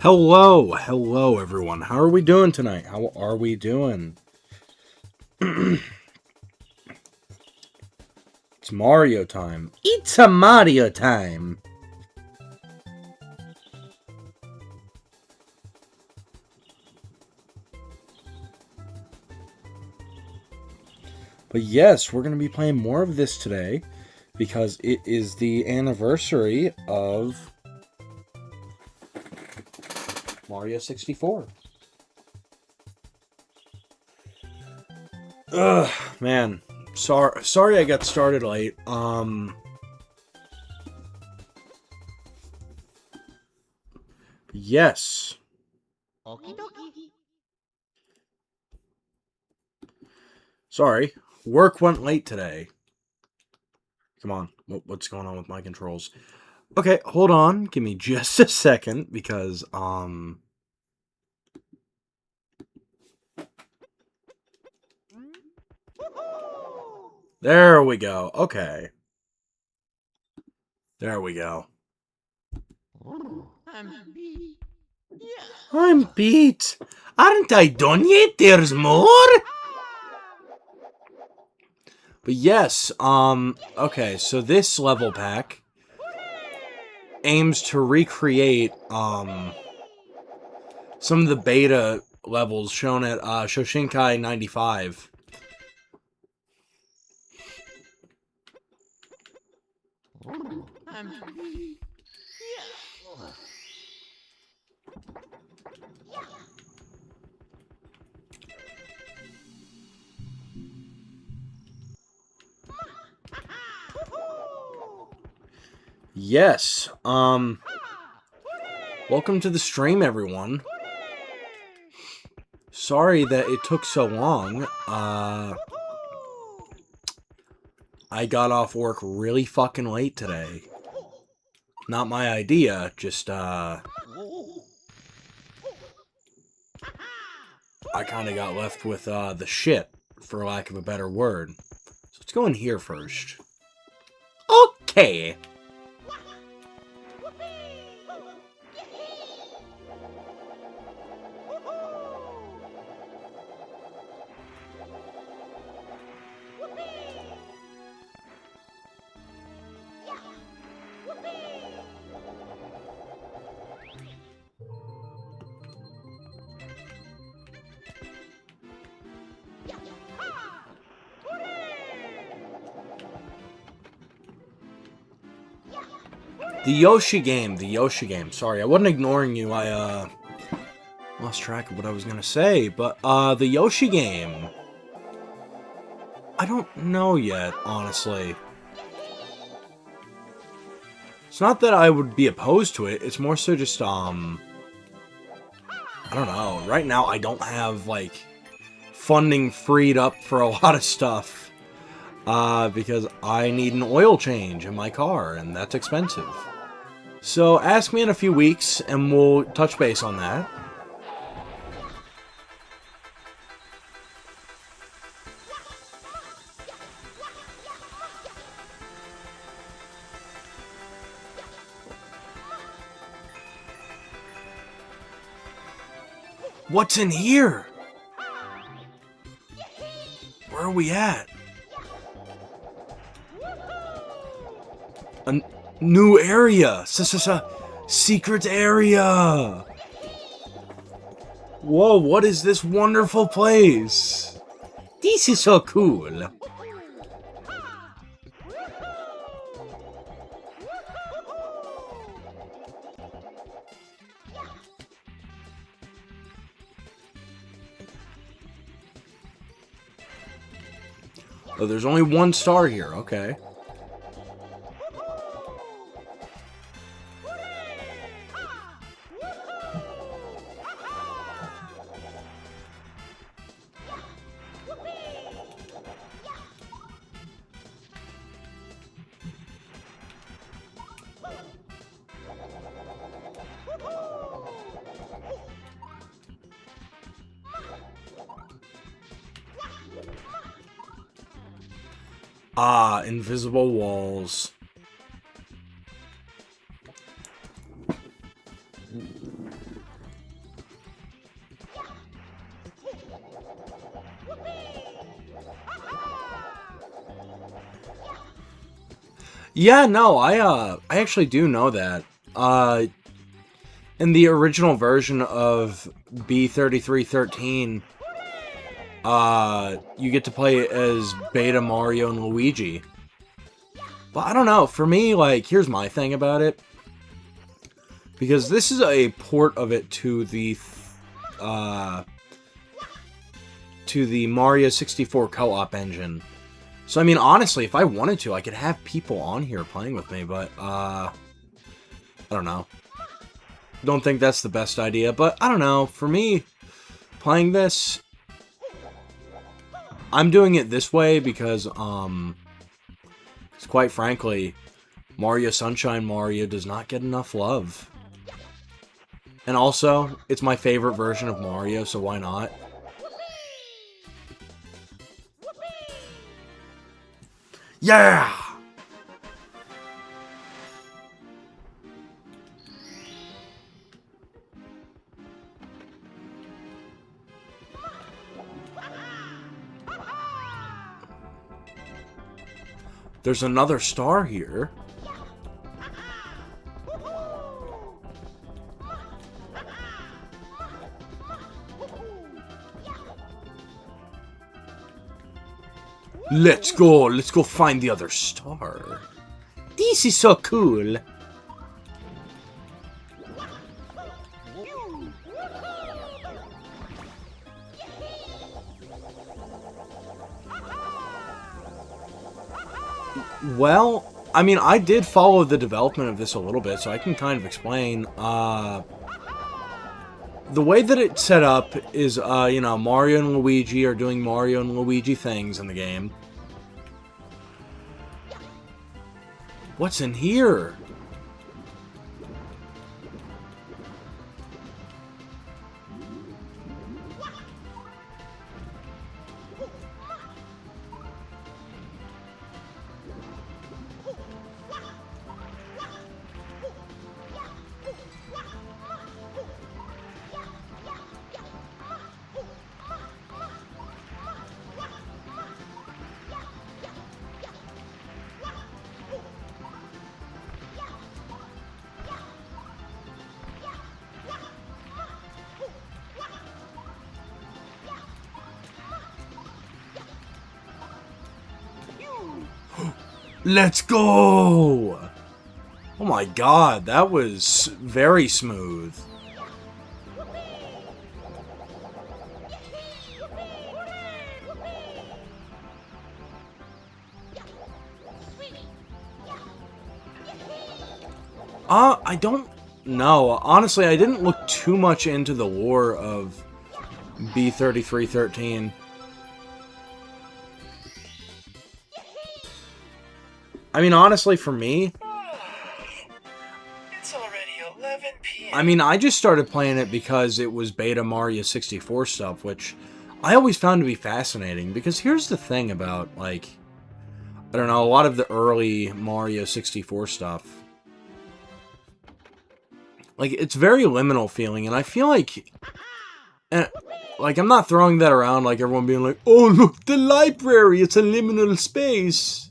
Hello everyone. How are we doing tonight? How are we doing? It's Mario time. It's a Mario time. But yes, we're going to be playing more of this today because it is the anniversary of Mario 64. Ugh, man. Sorry I got started late. Yes. Sorry. Work went late today. Come on. What's going on with my controls? Okay, hold on. Give me just a second because there we go. Okay. There we go. I'm beat. Aren't I done yet? There's more? But yes, okay, so this level pack aims to recreate, some of the beta levels shown at, Shoshinkai 95. Yes, welcome to the stream, everyone. Sorry that it took so long. I got off work really fucking late today. Not my idea, just, I kind of got left with, the shit, for lack of a better word. So let's go in here first. Okay. The Yoshi game. Sorry, I wasn't ignoring you. I, lost track of what I was gonna say. But, the Yoshi game. I don't know yet, honestly. It's not that I would be opposed to it. It's more so just, I don't know. Right now, I don't have, like, funding freed up for a lot of stuff. Because I need an oil change in my car, and that's expensive. So, ask me in a few weeks, and we'll touch base on that. What's in here? Where are we at? A new area. Secret area. Whoa, what is this wonderful place? This is so cool. Oh, there's only one star here. Okay. Ah, invisible walls. Yeah, no, I actually do know that. In the original version of B3313, you get to play as Beta Mario and Luigi. But I don't know, for me, like, here's my thing about it. Because this is a port of it to the Mario 64 co-op engine. So, I mean, honestly, if I wanted to, I could have people on here playing with me, but, I don't know. Don't think that's the best idea, but I don't know. For me, playing this, I'm doing it this way because quite frankly, Mario Sunshine Mario does not get enough love. And also, it's my favorite version of Mario, so why not? Yeah! There's another star here. Let's go find the other star. This is so cool. Well, I mean, I did follow the development of this a little bit, so I can kind of explain. The way that it's set up is, you know, Mario and Luigi are doing Mario and Luigi things in the game. What's in here? Let's go! Oh my god, that was very smooth. I don't know. Honestly, I didn't look too much into the lore of B3313. I mean, honestly, for me, it's already 11 p.m. I mean, I just started playing it because it was beta Mario 64 stuff, which I always found to be fascinating. Because here's the thing about, like, I don't know, a lot of the early Mario 64 stuff. Like, it's very liminal feeling, and I feel like... like, I'm not throwing that around like everyone being like, oh, look, the library, it's a liminal space.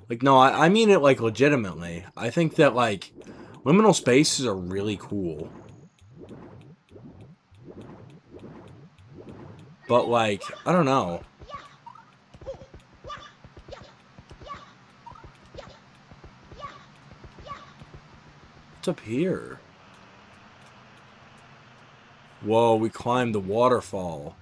Like, no, I mean it, like, legitimately. I think that, like, liminal spaces are really cool. But, like, I don't know. What's up here? Whoa, we climbed the waterfall.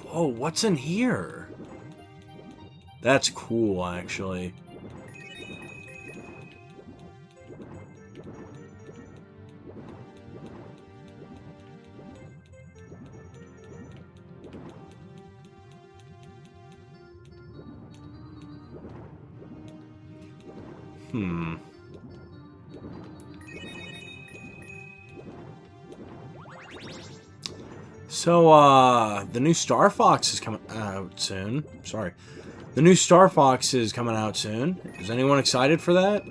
Whoa, what's in here? That's cool, actually. So, the new Star Fox is coming out soon. Sorry. The new Star Fox is coming out soon. Is anyone excited for that?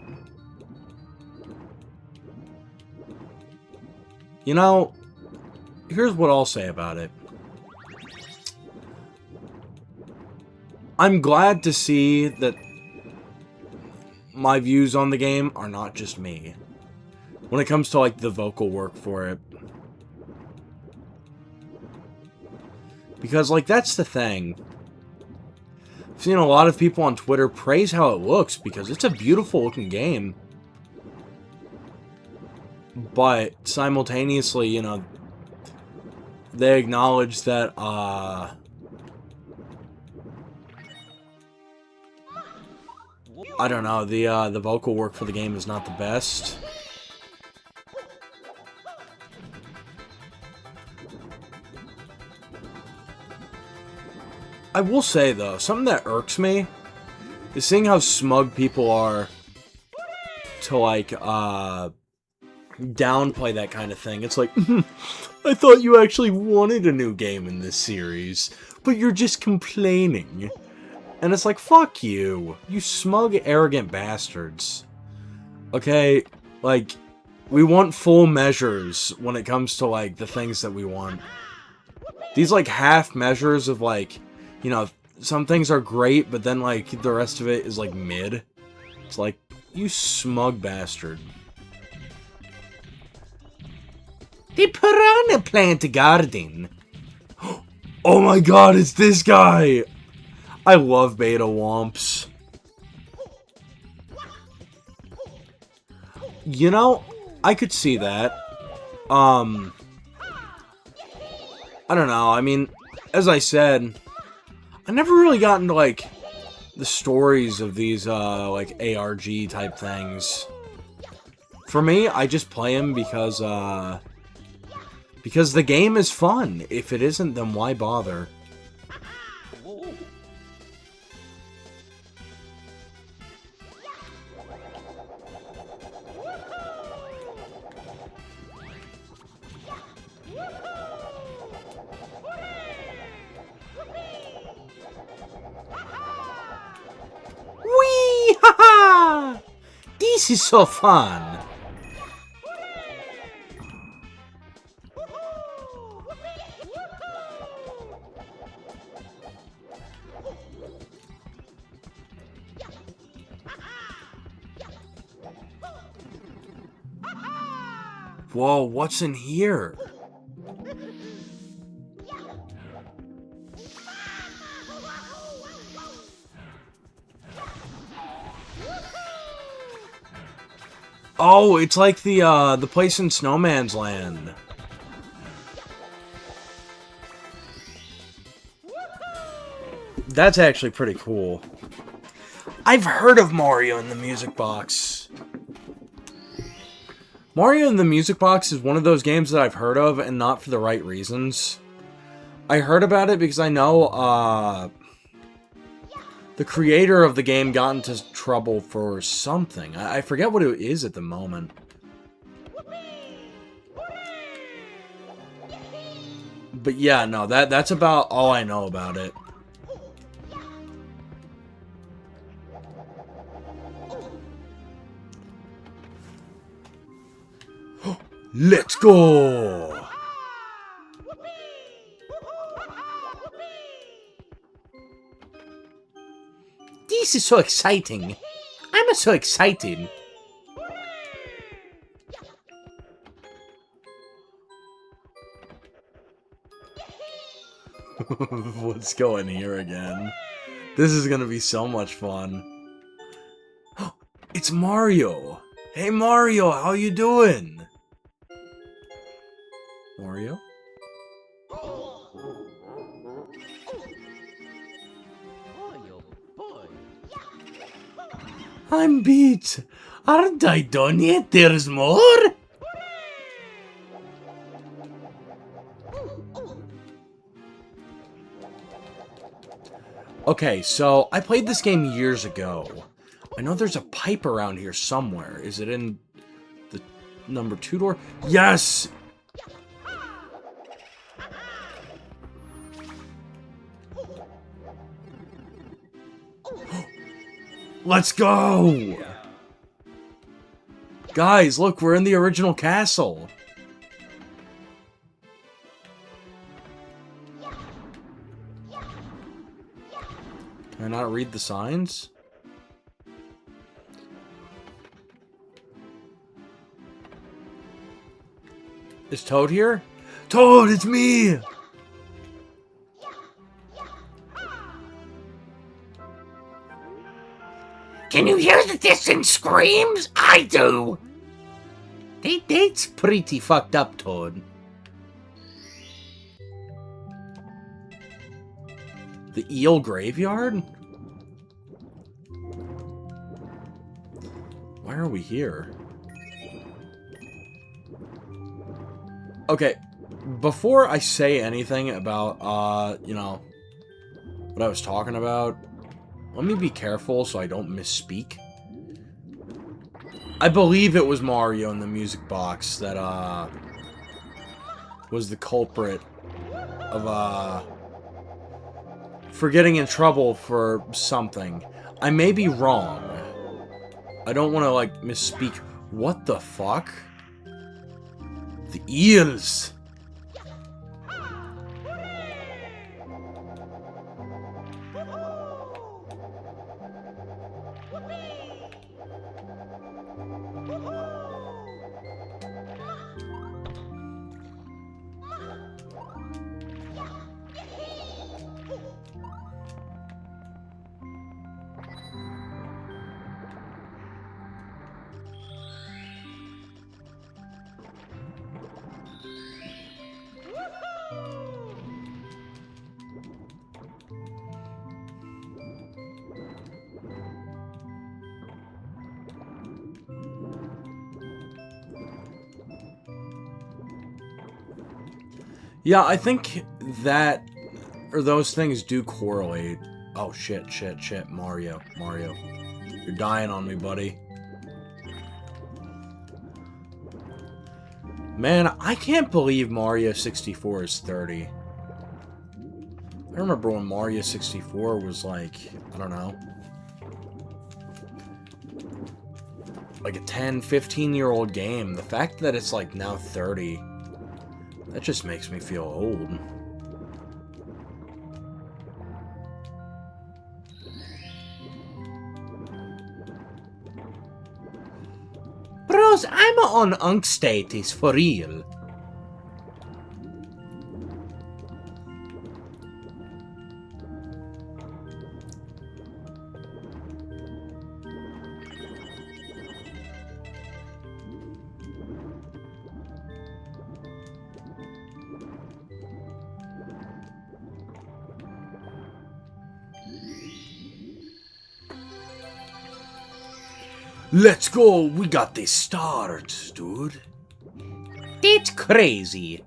You know, here's what I'll say about it. I'm glad to see that my views on the game are not just me. When it comes to, like, the vocal work for it. Because, like, that's the thing. I've seen a lot of people on Twitter praise how it looks, because it's a beautiful looking game. But, simultaneously, you know, they acknowledge that, I don't know, the vocal work for the game is not the best. I will say, though, something that irks me is seeing how smug people are to, like, downplay that kind of thing. It's like, I thought you actually wanted a new game in this series, but you're just complaining. And it's like, fuck you. You smug, arrogant bastards. Okay? Like, we want full measures when it comes to, like, the things that we want. These, like, half measures of, like, you know, some things are great, but then, like, the rest of it is, like, mid. It's like, you smug bastard. The piranha plant garden. Oh my god, it's this guy! I love beta womps. You know, I could see that. I don't know, I mean, as I said, I never really got into, like, the stories of these, like, ARG type things. For me, I just play them because the game is fun. If it isn't, then why bother? Whee! Ha ha! This is so fun! Whoa, what's in here? Oh, it's like the place in Snowman's Land. That's actually pretty cool. I've heard of Mario in the Music Box. Mario in the Music Box is one of those games that I've heard of, and not for the right reasons. I heard about it because I know, the creator of the game got into trouble for something. I forget what it is at the moment. But yeah, no, that's about all I know about it. Let's go! This is so exciting. I'm so excited. What's going here again? This is gonna be so much fun. It's Mario! Hey Mario, how you doing? Mario? I'm beat. Aren't I done yet? There's more? Okay, so I played this game years ago. I know there's a pipe around here somewhere. Is it in the number 2 door? Yes! Let's go! Guys, look, we're in the original castle. Can I not read the signs? Is Toad here? Toad, it's me! Can you hear the distant screams? I do! That's pretty fucked up, Toad. The eel graveyard? Why are we here? Okay, before I say anything about, you know, what I was talking about, let me be careful so I don't misspeak. I believe it was Mario in the music box that, was the culprit of, for getting in trouble for something. I may be wrong. I don't want to, like, misspeak. What the fuck? The eels! Yeah, I think that, or those things do correlate. Oh, shit, Mario. You're dying on me, buddy. Man, I can't believe Mario 64 is 30. I remember when Mario 64 was like, I don't know, like a 10, 15-year-old game. The fact that it's like now 30, that just makes me feel old. Bros, I'm on Unkstatus for real. Let's go, we got this start, dude. That's crazy.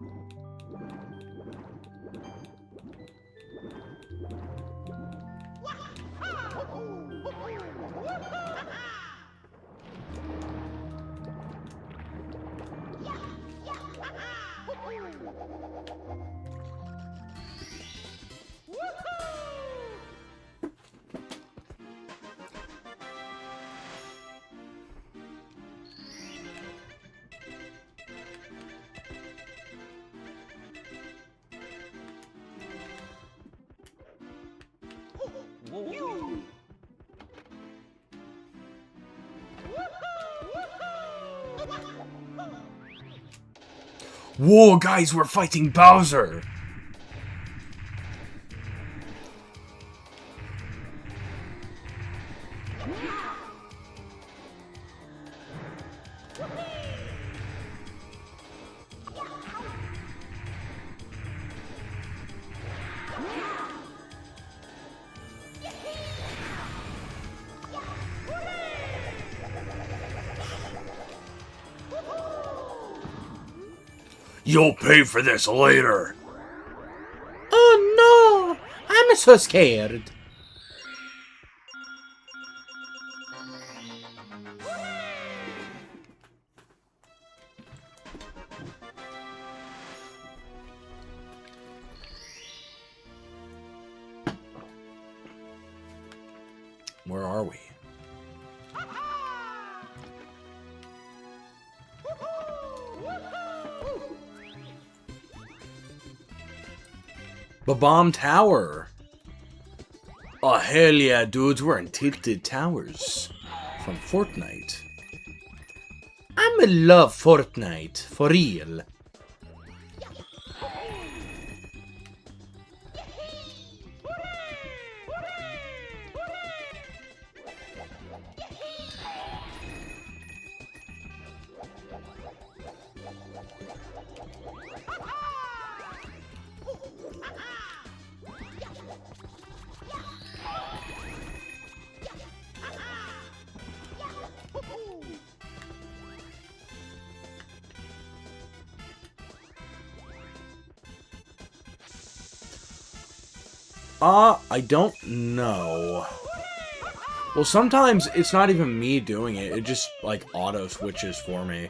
Whoa, guys, we're fighting Bowser! You'll pay for this later. Oh no! I'm so scared. Where are we? Bomb Tower. Oh, hell yeah, dudes. We're in Tilted Towers from Fortnite. I'm in love Fortnite. For real. I don't know. Well, sometimes it's not even me doing it. It just, like, auto-switches for me.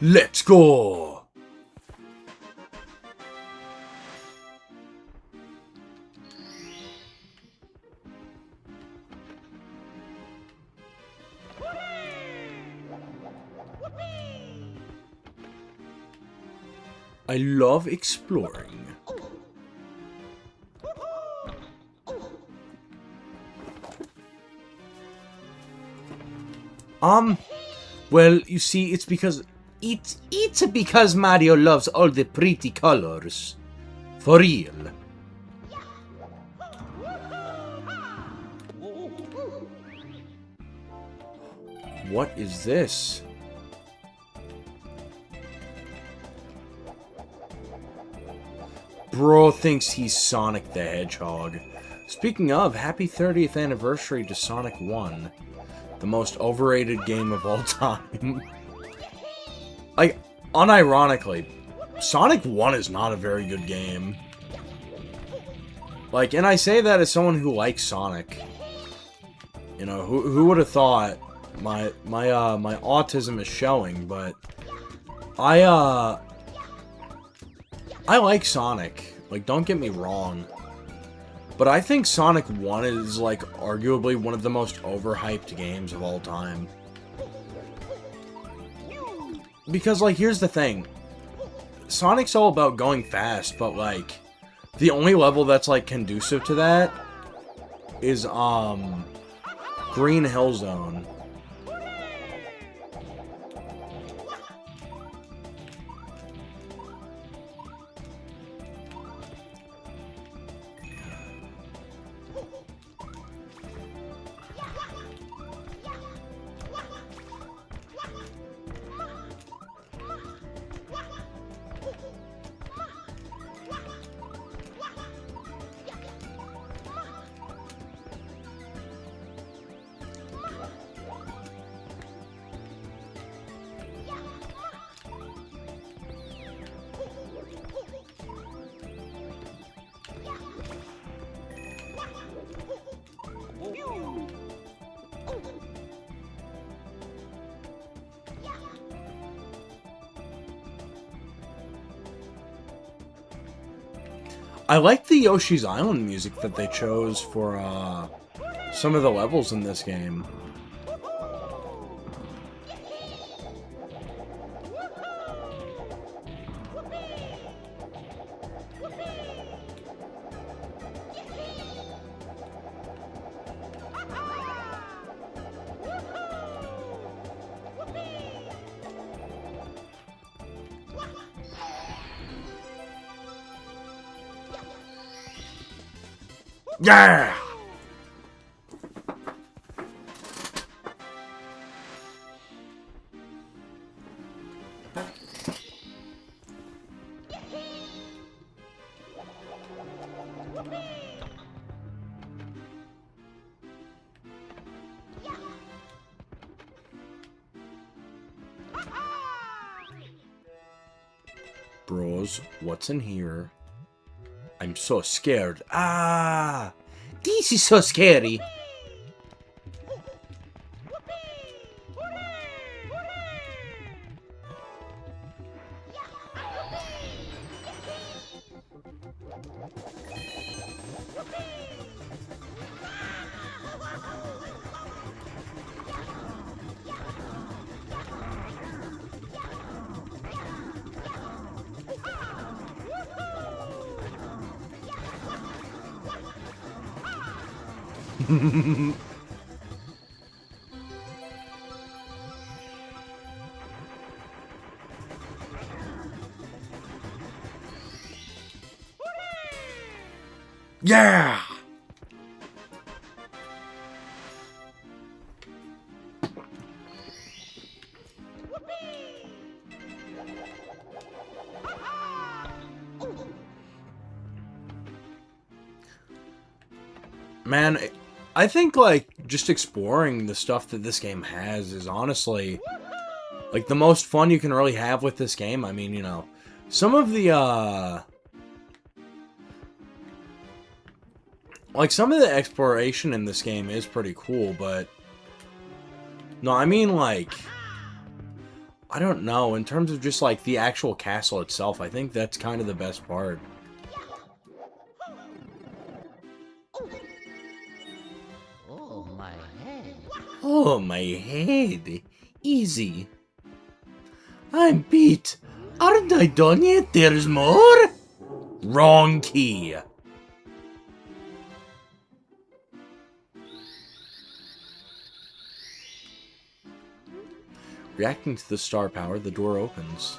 Let's go! I love exploring. Well, you see, it's because Mario loves all the pretty colors. For real. What is this? Bro thinks he's Sonic the Hedgehog. Speaking of, happy 30th anniversary to Sonic 1. The most overrated game of all time. Like, unironically, Sonic 1 is not a very good game. Like, and I say that as someone who likes Sonic. You know, who would have thought? My autism is showing, but I like Sonic. Like, don't get me wrong. But I think Sonic 1 is, like, arguably one of the most overhyped games of all time. Because, like, here's the thing. Sonic's all about going fast, but, like, the only level that's, like, conducive to that is, Green Hill Zone. I like the Yoshi's Island music that they chose for some of the levels in this game. Yeah! Bros, what's in here? I'm so scared. Ah! This is so scary. Yeah! Man, I think, like, just exploring the stuff that this game has is honestly, like, the most fun you can really have with this game. I mean, you know, some of the, like, some of the exploration in this game is pretty cool, but... No, I mean, like... I don't know, in terms of just, like, the actual castle itself, I think that's kind of the best part. Oh, my head. Oh, my head. Easy. I'm beat. Aren't I done yet? There's more? Wrong key. Reacting to the star power, the door opens.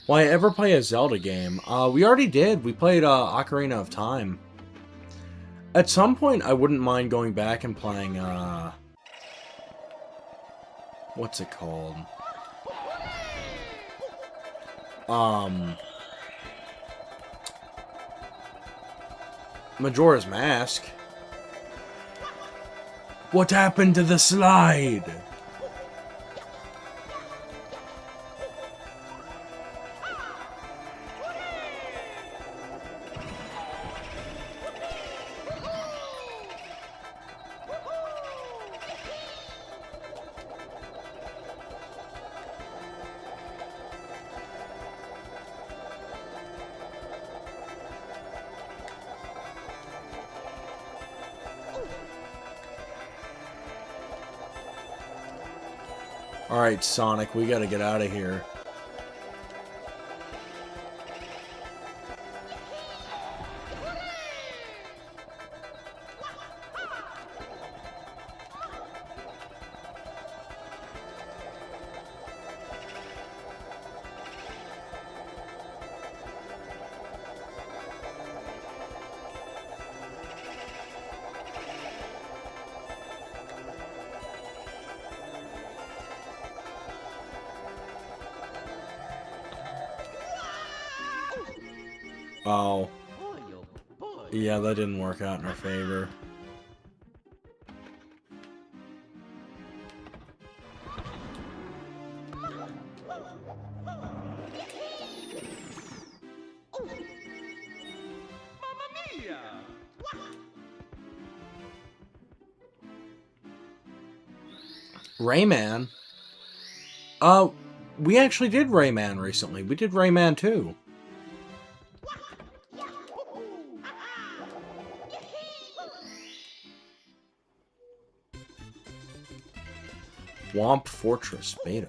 Why ever play a Zelda game? We already did. We played Ocarina of Time. At some point, I wouldn't mind going back and playing, what's it called? Majora's Mask. What happened to the slide? Alright, Sonic, we gotta get out of here. Oh. Yeah, that didn't work out in our favor. Rayman? We actually did Rayman recently. We did Rayman 2. Womp Fortress Beta.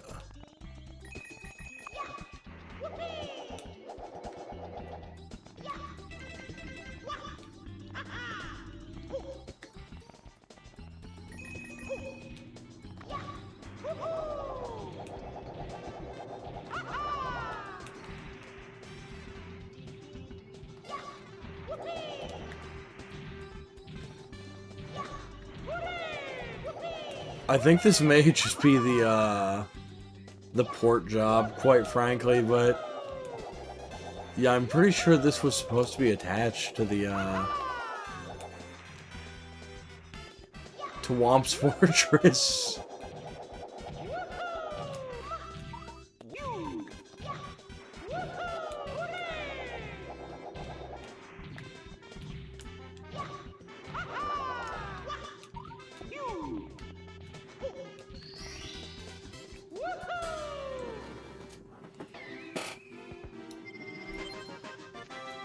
I think this may just be the port job, quite frankly, but yeah, I'm pretty sure this was supposed to be attached to the to Womp's Fortress.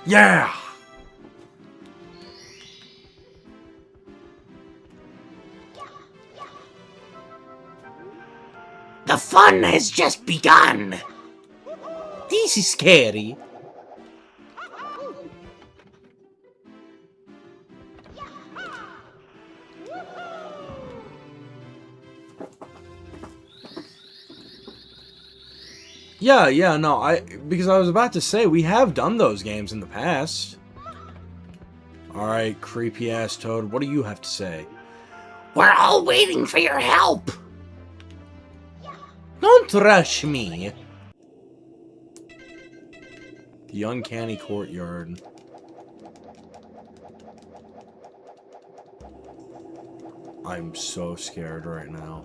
Yeah! The fun has just begun. This is scary. Yeah, no, because I was about to say, we have done those games in the past. Alright, creepy-ass Toad, what do you have to say? We're all waiting for your help. Don't rush me. The uncanny courtyard. I'm so scared right now.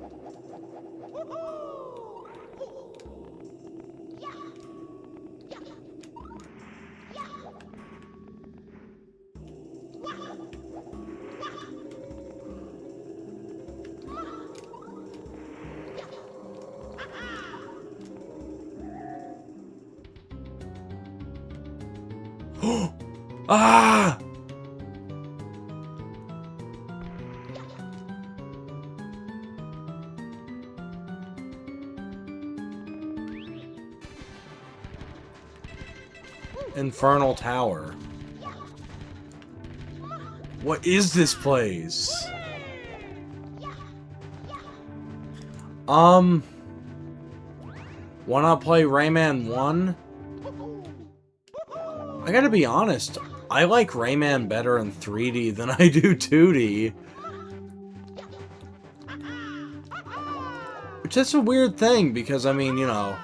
Ah! Infernal Tower. What is this place? Why not play Rayman 1? I gotta be honest, I like Rayman better in 3D than I do 2D. Which is a weird thing, because, I mean, you know...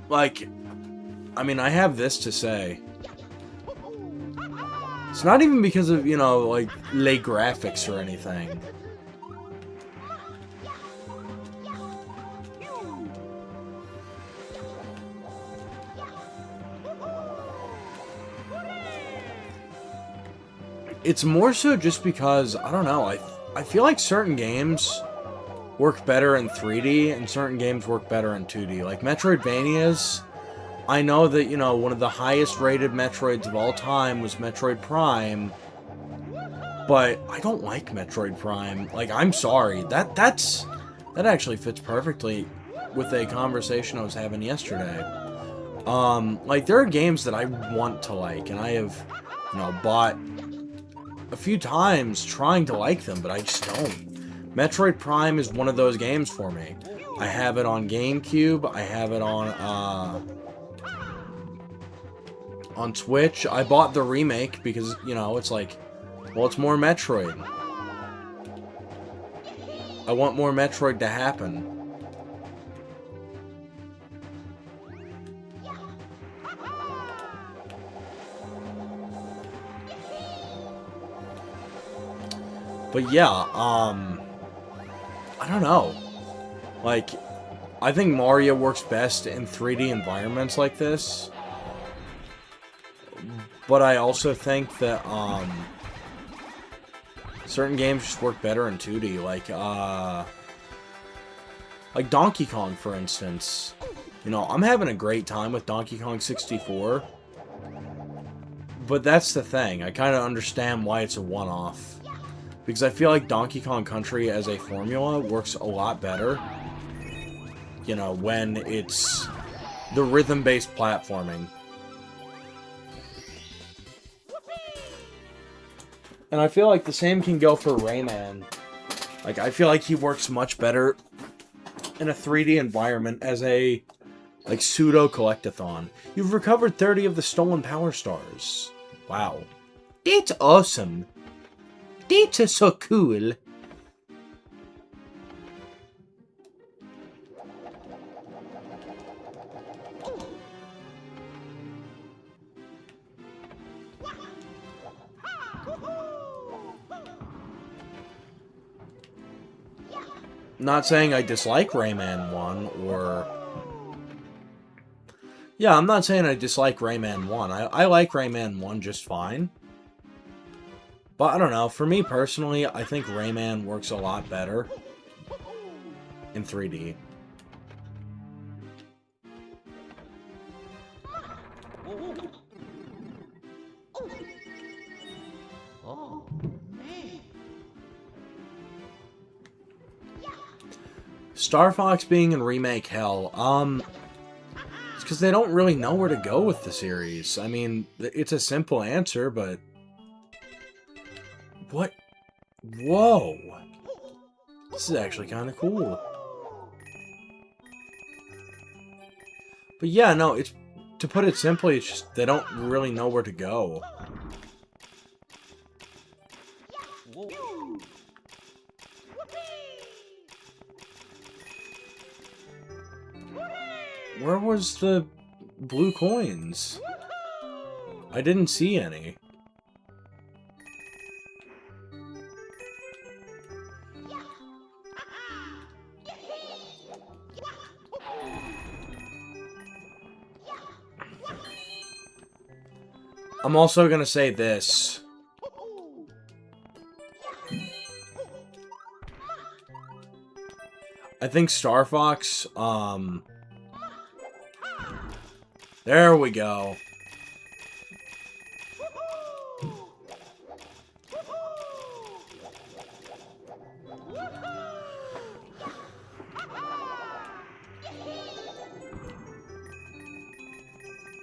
Like, I mean, I have this to say. It's not even because of, you know, like, late graphics or anything. It's more so just because, I don't know, I feel like certain games work better in 3D and certain games work better in 2D. Like Metroidvanias, I know that, you know, one of the highest rated Metroids of all time was Metroid Prime, but I don't like Metroid Prime. Like, I'm sorry, that actually fits perfectly with a conversation I was having yesterday. Like, there are games that I want to like, and I have, you know, bought a few times trying to like them, but I just don't. Metroid Prime is one of those games for me. I have it on GameCube, I have it on Switch. I bought the remake because, you know, it's like, well, it's more Metroid. I want more Metroid to happen. But yeah, I don't know. Like, I think Mario works best in 3D environments like this. But I also think that, certain games just work better in 2D. Like Donkey Kong, for instance. You know, I'm having a great time with Donkey Kong 64. But that's the thing. I kind of understand why it's a one-off. Because I feel like Donkey Kong Country as a formula works a lot better, you know, when it's the rhythm-based platforming. And I feel like the same can go for Rayman. Like, I feel like he works much better in a 3D environment as a, like, pseudo-collectathon. You've recovered 30 of the stolen Power Stars. Wow. That's awesome. That's so cool. Not saying I dislike Rayman 1 or... Yeah, I'm not saying I dislike Rayman 1. I like Rayman 1 just fine. But I don't know, for me personally, I think Rayman works a lot better in 3D. Star Fox being in Remake Hell, it's because they don't really know where to go with the series. I mean, it's a simple answer, but... What? Whoa! This is actually kind of cool. But yeah, no, it's... To put it simply, it's just they don't really know where to go. Where was the blue coins? I didn't see any. I'm also gonna say this. I think Star Fox, there we go.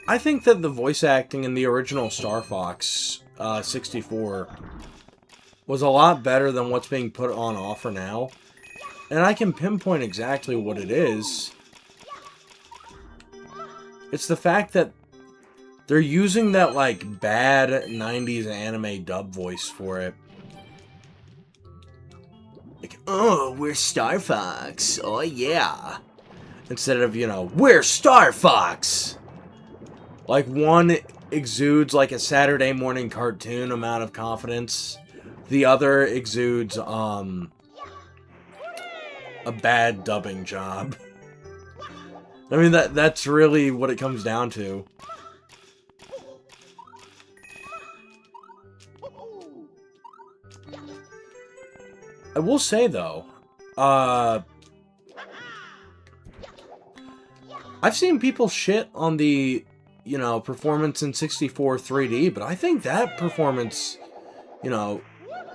I think that the voice acting in the original Star Fox 64 was a lot better than what's being put on offer now. And I can pinpoint exactly what it is. It's the fact that they're using that, like, bad 90s anime dub voice for it. Like, oh, we're Star Fox. Oh, yeah. Instead of, you know, we're Star Fox. Like, one exudes, like, a Saturday morning cartoon amount of confidence. The other exudes, a bad dubbing job. I mean, that's really what it comes down to. I will say, though, I've seen people shit on the, you know, performance in 64 3D, but I think that performance, you know,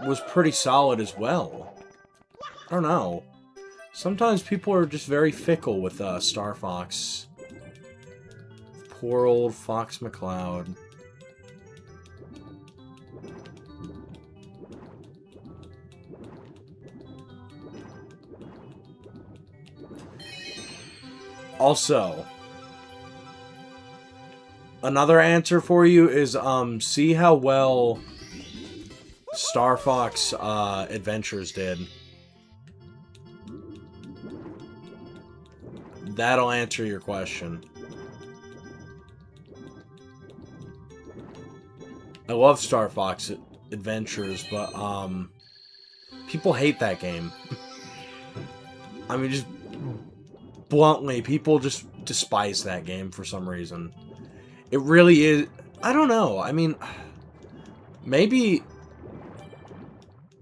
was pretty solid as well. I don't know. Sometimes people are just very fickle with Star Fox. Poor old Fox McCloud. Also, another answer for you is, see how well Star Fox Adventures did. That'll answer your question. I love Star Fox Adventures, but, people hate that game. I mean, just bluntly, people just despise that game for some reason. It really is... I don't know. I mean, maybe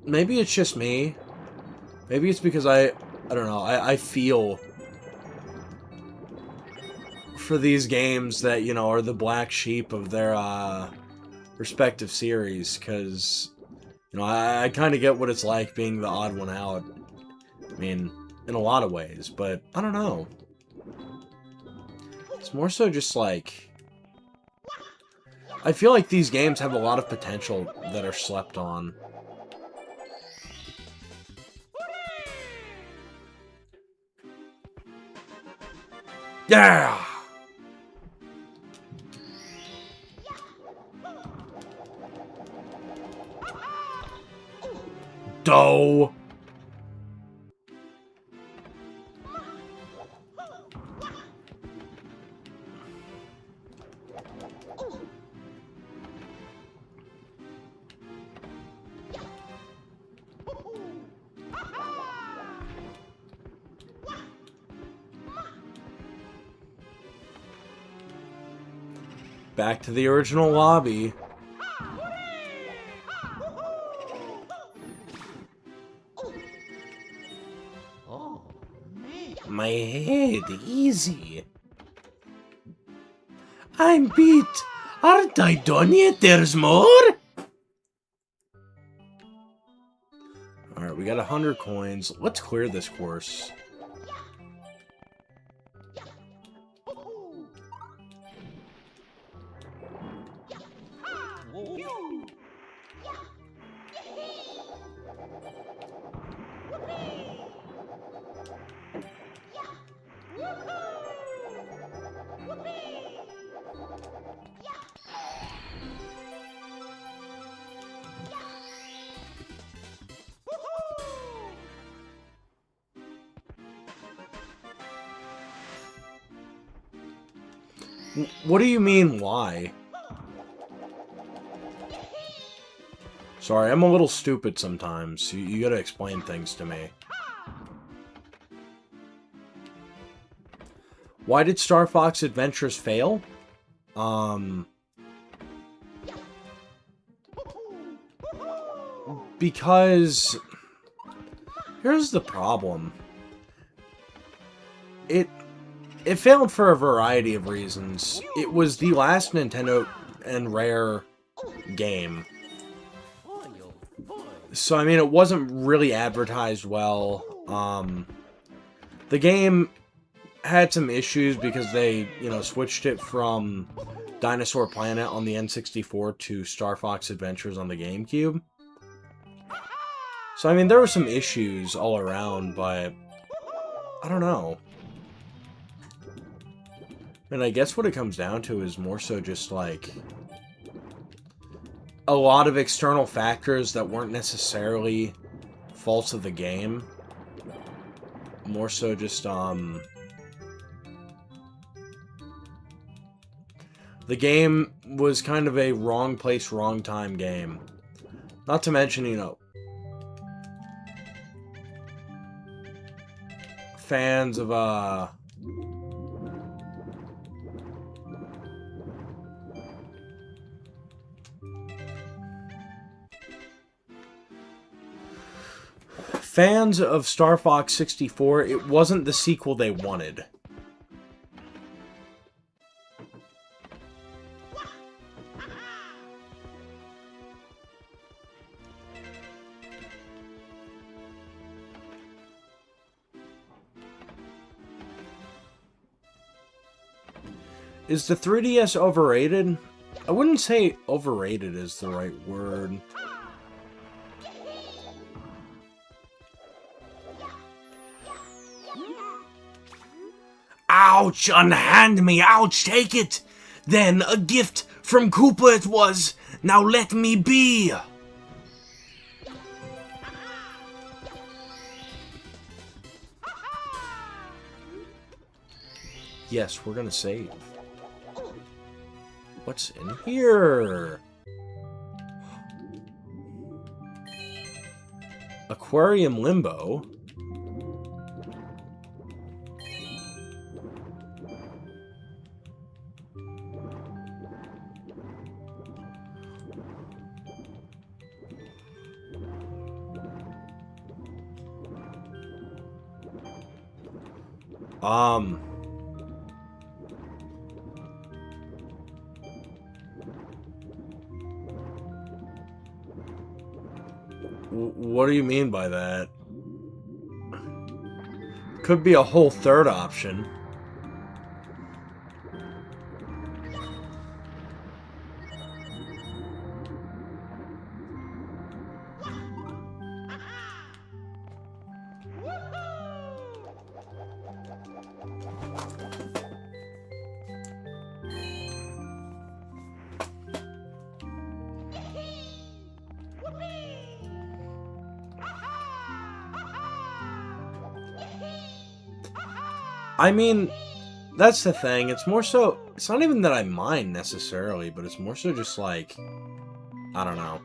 it's just me. Maybe it's because I don't know. I feel for these games that, you know, are the black sheep of their respective series, because, you know, I kind of get what it's like being the odd one out. I mean, in a lot of ways, but I don't know. It's more so just like... I feel like these games have a lot of potential that are slept on. Yeah! Auto! Back to the original lobby. My head, easy. I'm beat. Aren't I done yet? There's more? Alright, we got 100 coins. Let's clear this course. What do you mean, why? Sorry, I'm a little stupid sometimes. You gotta explain things to me. Why did Star Fox Adventures fail? Because... here's the problem. It failed for a variety of reasons. It was the last Nintendo and Rare game. So, I mean, it wasn't really advertised well. The game had some issues because they, you know, switched it from Dinosaur Planet on the N64 to Star Fox Adventures on the GameCube. So, I mean, there were some issues all around, but I don't know. And I guess what it comes down to is more so just, like, a lot of external factors that weren't necessarily faults of the game. More so just, the game was kind of a wrong place, wrong time game. Not to mention, you know, fans of, fans of Star Fox 64, it wasn't the sequel they wanted. Is the 3DS overrated? I wouldn't say overrated is the right word. Ouch! Unhand me! Ouch! Take it! Then, a gift from Koopa it was! Now let me be! Yes, we're gonna save. What's in here? Aquarium Limbo. What do you mean by that? Could be a whole third option. I mean, that's the thing. It's more so... It's not even that I mind, necessarily, but it's more so just, like... I don't know.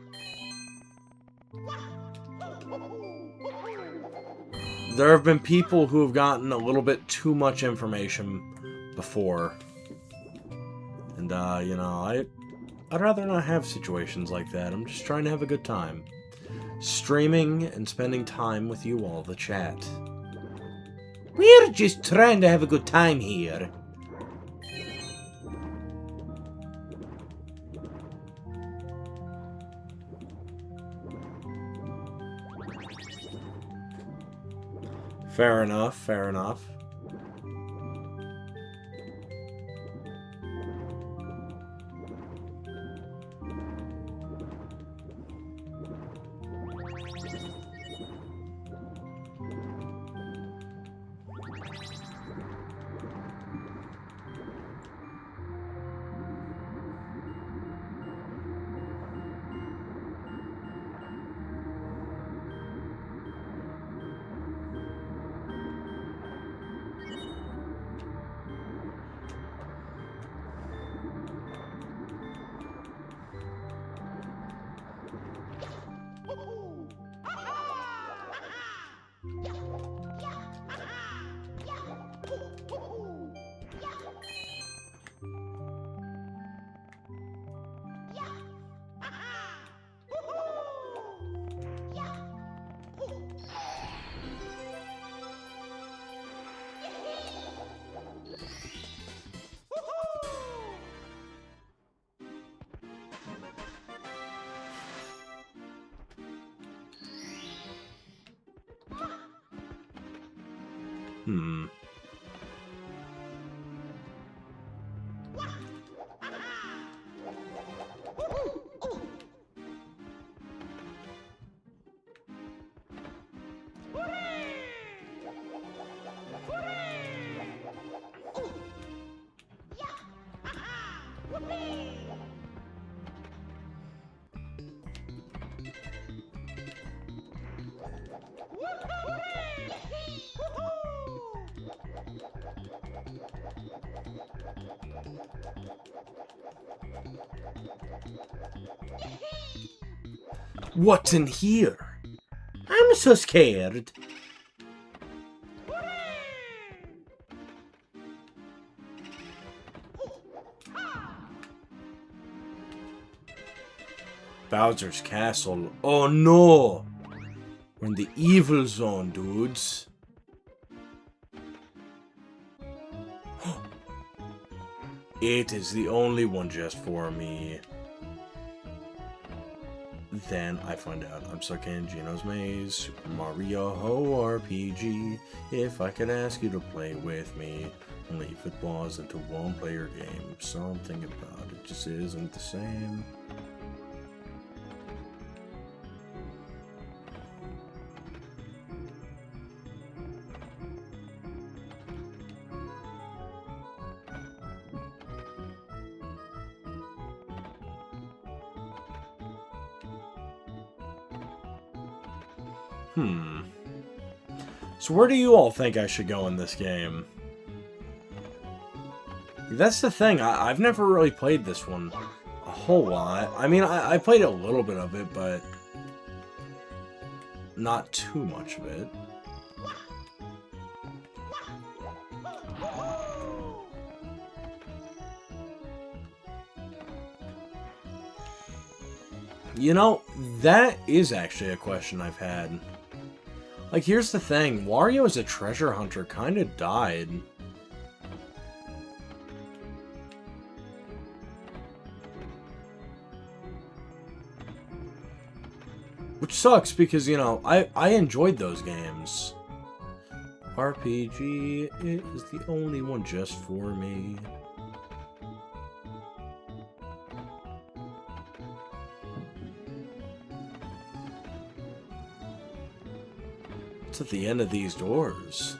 There have been people who have gotten a little bit too much information before. And, you know, I'd rather not have situations like that. I'm just trying to have a good time. Streaming and spending time with you all, the chat. We're just trying to have a good time here. Fair enough, fair enough. What's in here? I'm so scared. Bowser's Castle. Oh no! We're in the evil zone, dudes. It is the only one just for me. Then I find out I'm stuck in Gino's Maze, Super Mario RPG. If I could ask you to play with me, and leave it was into one-player game. Something about it just isn't the same. So where do you all think I should go in this game? That's the thing, I've never really played this one a whole lot. I mean, I played a little bit of it, but not too much of it. You know, that is actually a question I've had. Like, here's the thing. Wario as a treasure hunter kind of died. Which sucks because, you know, I enjoyed those games. RPG is the only one just for me. What's at the end of these doors?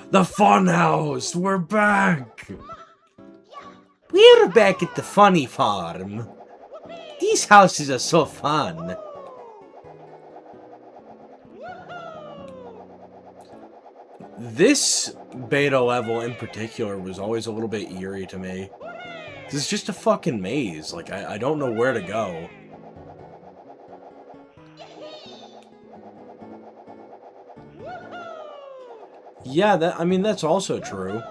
The Funhouse! We're back! We're back at the funny farm. These houses are so fun. This beta level in particular was always a little bit eerie to me. This is just a fucking maze. Like, I don't know where to go. Yeah, I mean, that's also true.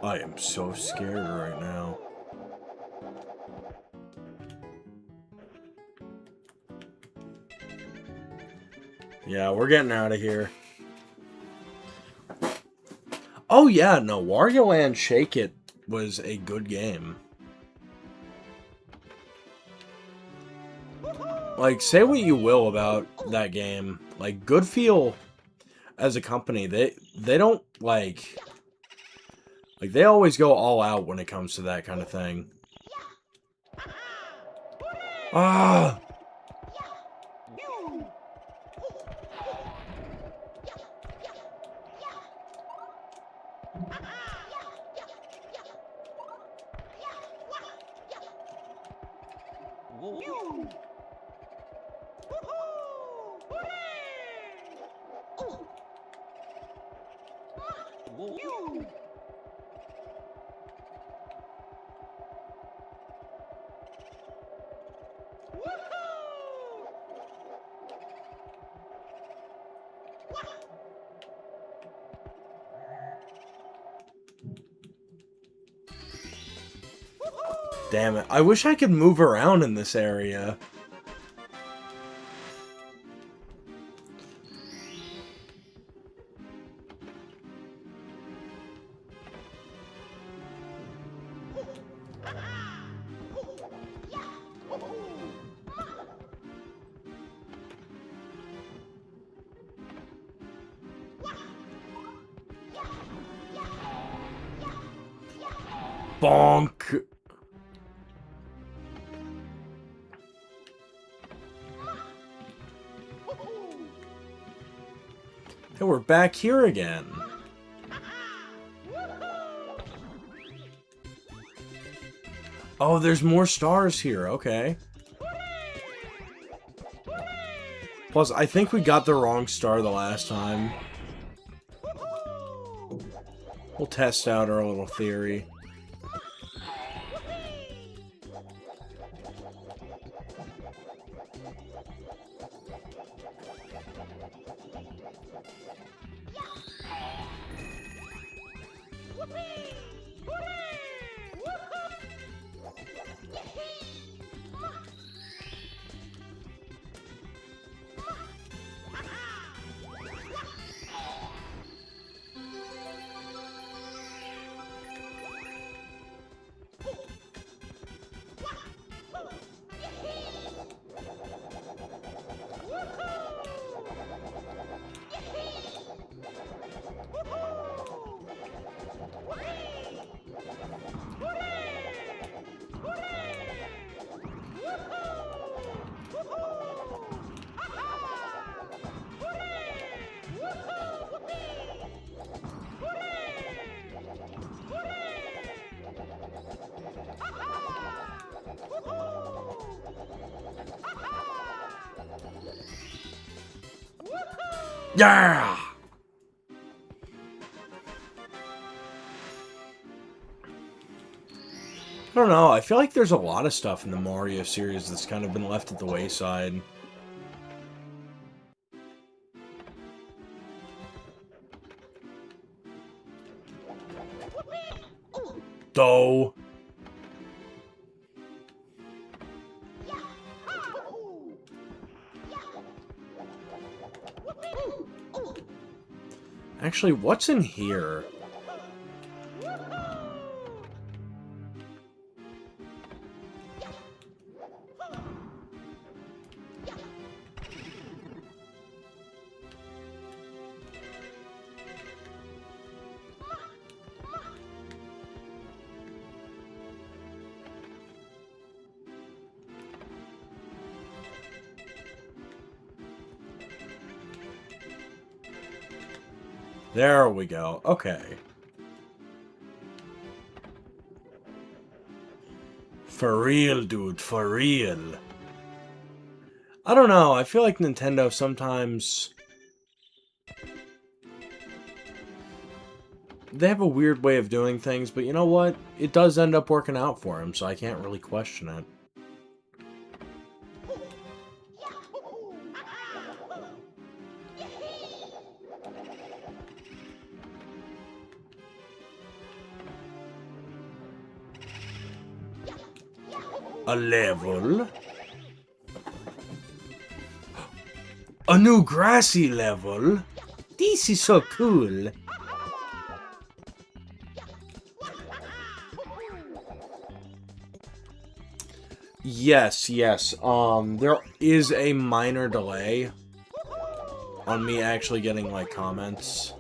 I am so scared right now. Yeah, we're getting out of here. Oh yeah, no, Wario Land Shake It was a good game. Like, say what you will about that game. Like, Good Feel as a company, they don't like they always go all out when it comes to that kind of thing. Ah! Damn it. I wish I could move around in this area. Bonk. Hey, we're back here again. Oh, there's more stars here. Okay. Plus, I think we got the wrong star the last time. We'll test out our little theory. Yeah! I don't know, I feel like there's a lot of stuff in the Mario series that's kind of been left at the wayside. Though. Actually, what's in here? There we go. Okay. For real, dude. For real. I don't know. I feel like Nintendo sometimes... they have a weird way of doing things, but you know what? It does end up working out for them, so I can't really question it. A level. A new grassy level. This is so cool. Yes, yes. There is a minor delay on me actually getting, like, comments.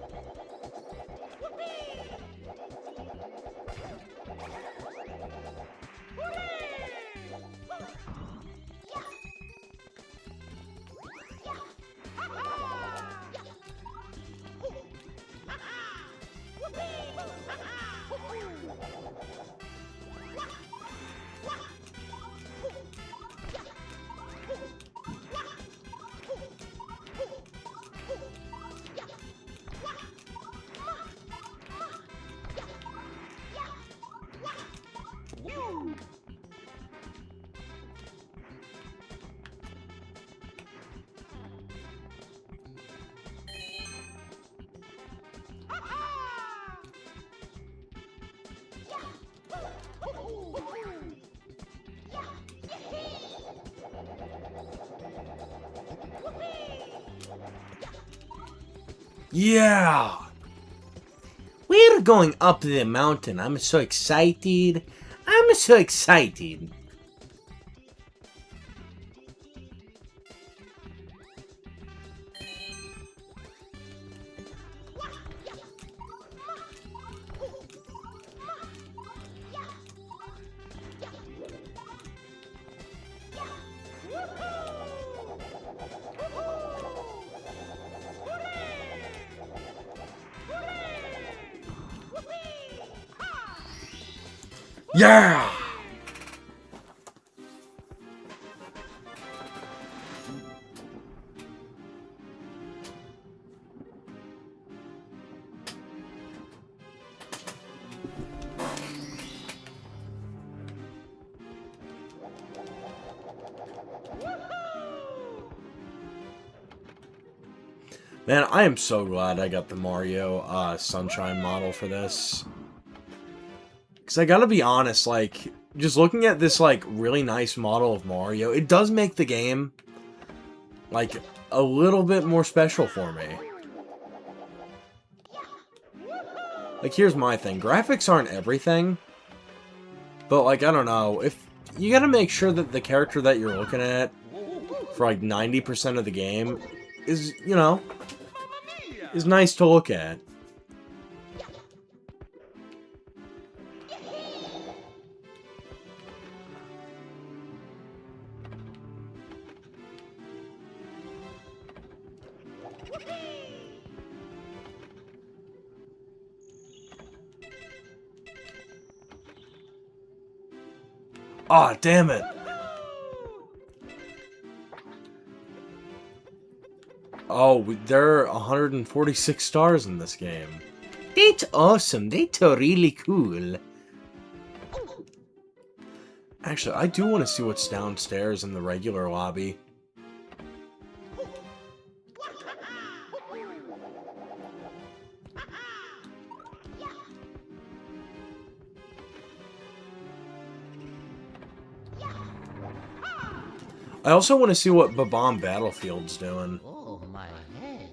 Yeah! We're going up the mountain. I'm so excited. I'm so excited. Yeah! Man, I am so glad I got the Mario Sunshine model for this. Because I gotta be honest, like, just looking at this, like, really nice model of Mario, it does make the game, like, a little bit more special for me. Like, here's my thing. Graphics aren't everything. But, like, I don't know. If you gotta make sure that the character that you're looking at for, like, 90% of the game is, you know, is nice to look at. Aw, oh, damn it. Oh, there are 146 stars in this game. That's awesome. That's really cool. Actually, I do want to see what's downstairs in the regular lobby. I also want to see what Babam Battlefield's doing. Oh, my head.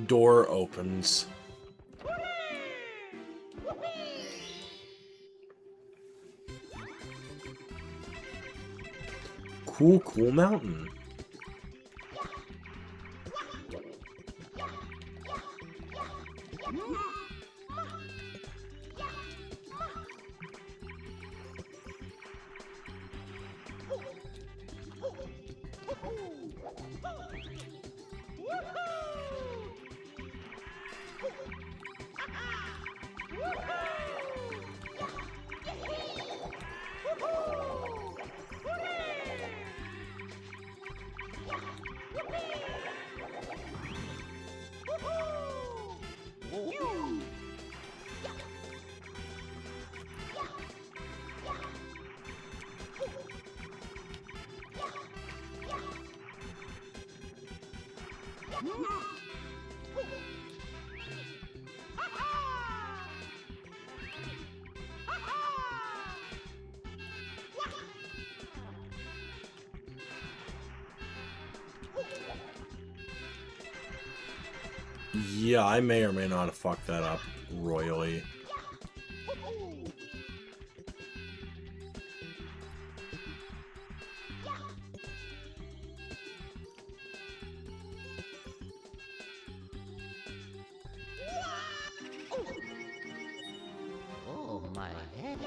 Door opens. Cool, cool mountain. Yeah, I may or may not have fucked that up royally. Oh my head.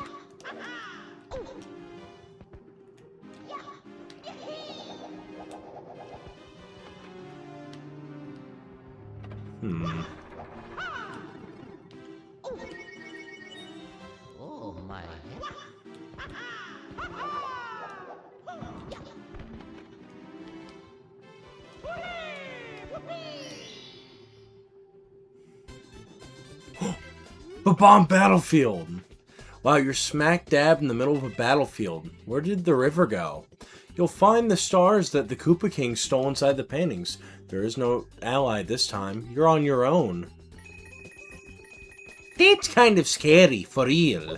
Hmm. Oh my head. A bomb battlefield! Wow, you're smack dab in the middle of a battlefield. Where did the river go? You'll find the stars that the Koopa King stole inside the paintings. There is no ally this time. You're on your own. That's kind of scary, for real.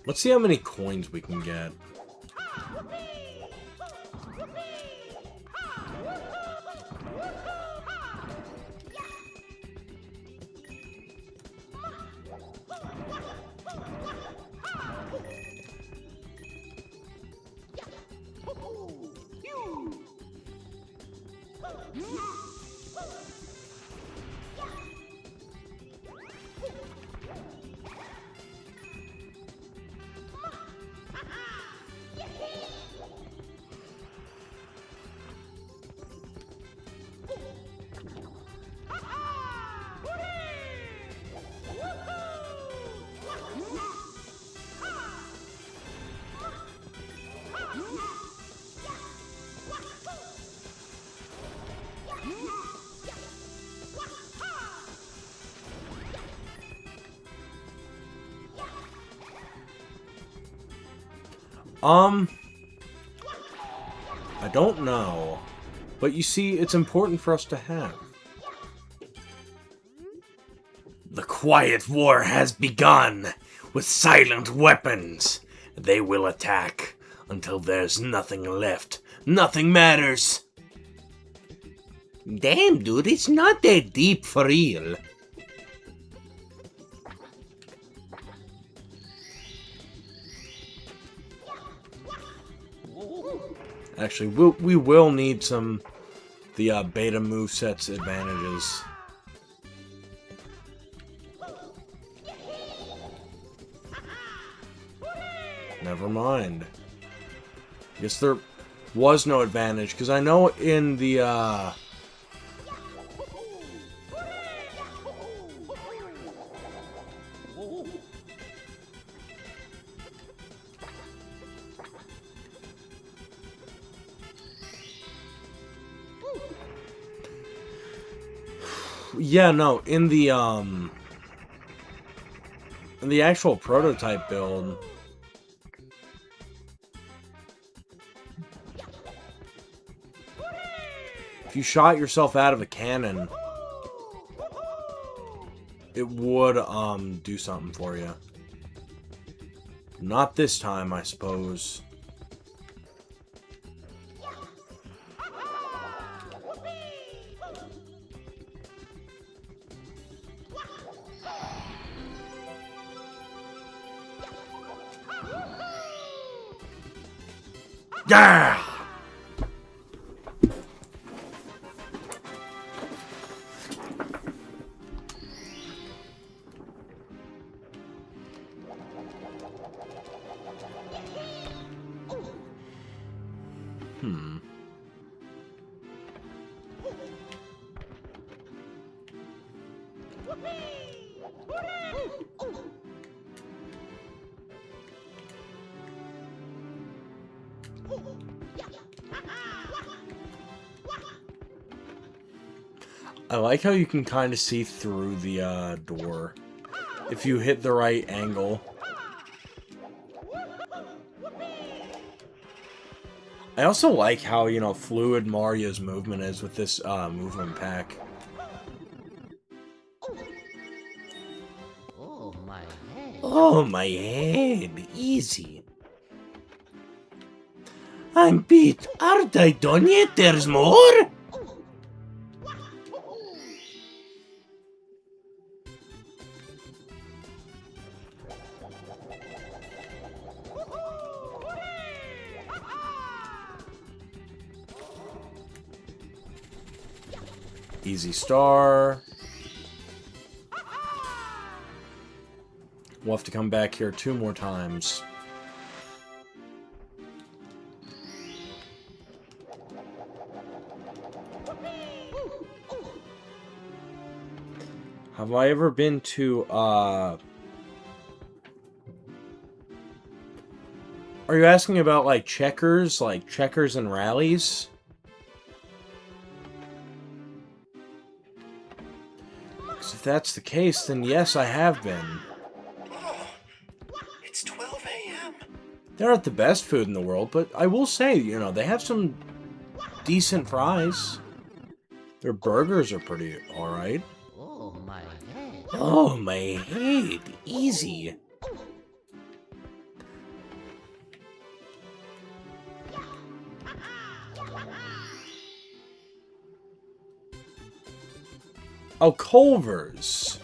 Let's see how many coins we can get. I don't know. But you see, it's important for us to have. The quiet war has begun with silent weapons. They will attack until there's nothing left. Nothing matters. Damn, dude, it's not that deep for real. Actually, we will need the beta movesets advantages. Never mind. I guess there was no advantage, because I know in the, yeah, no, in the actual prototype build, if you shot yourself out of a cannon, it would, do something for you. Not this time, I suppose. Yeah! I like how you can kind of see through the door if you hit the right angle. I also like how, you know, fluid Mario's movement is with this movement pack. Oh, my head. Oh, my head. Easy. I'm beat. Aren't I done yet? There's more? Easy star. We'll have to come back here 2 more times. Have I ever been to, Are you asking about, like, checkers? Like, checkers and rallies? Because if that's the case, then yes, I have been. Oh, it's 12 a.m. They're not the best food in the world, but I will say, you know, they have some decent fries. Their burgers are pretty alright. Oh, my head. Oh, my head. Easy. Oh, Culver's.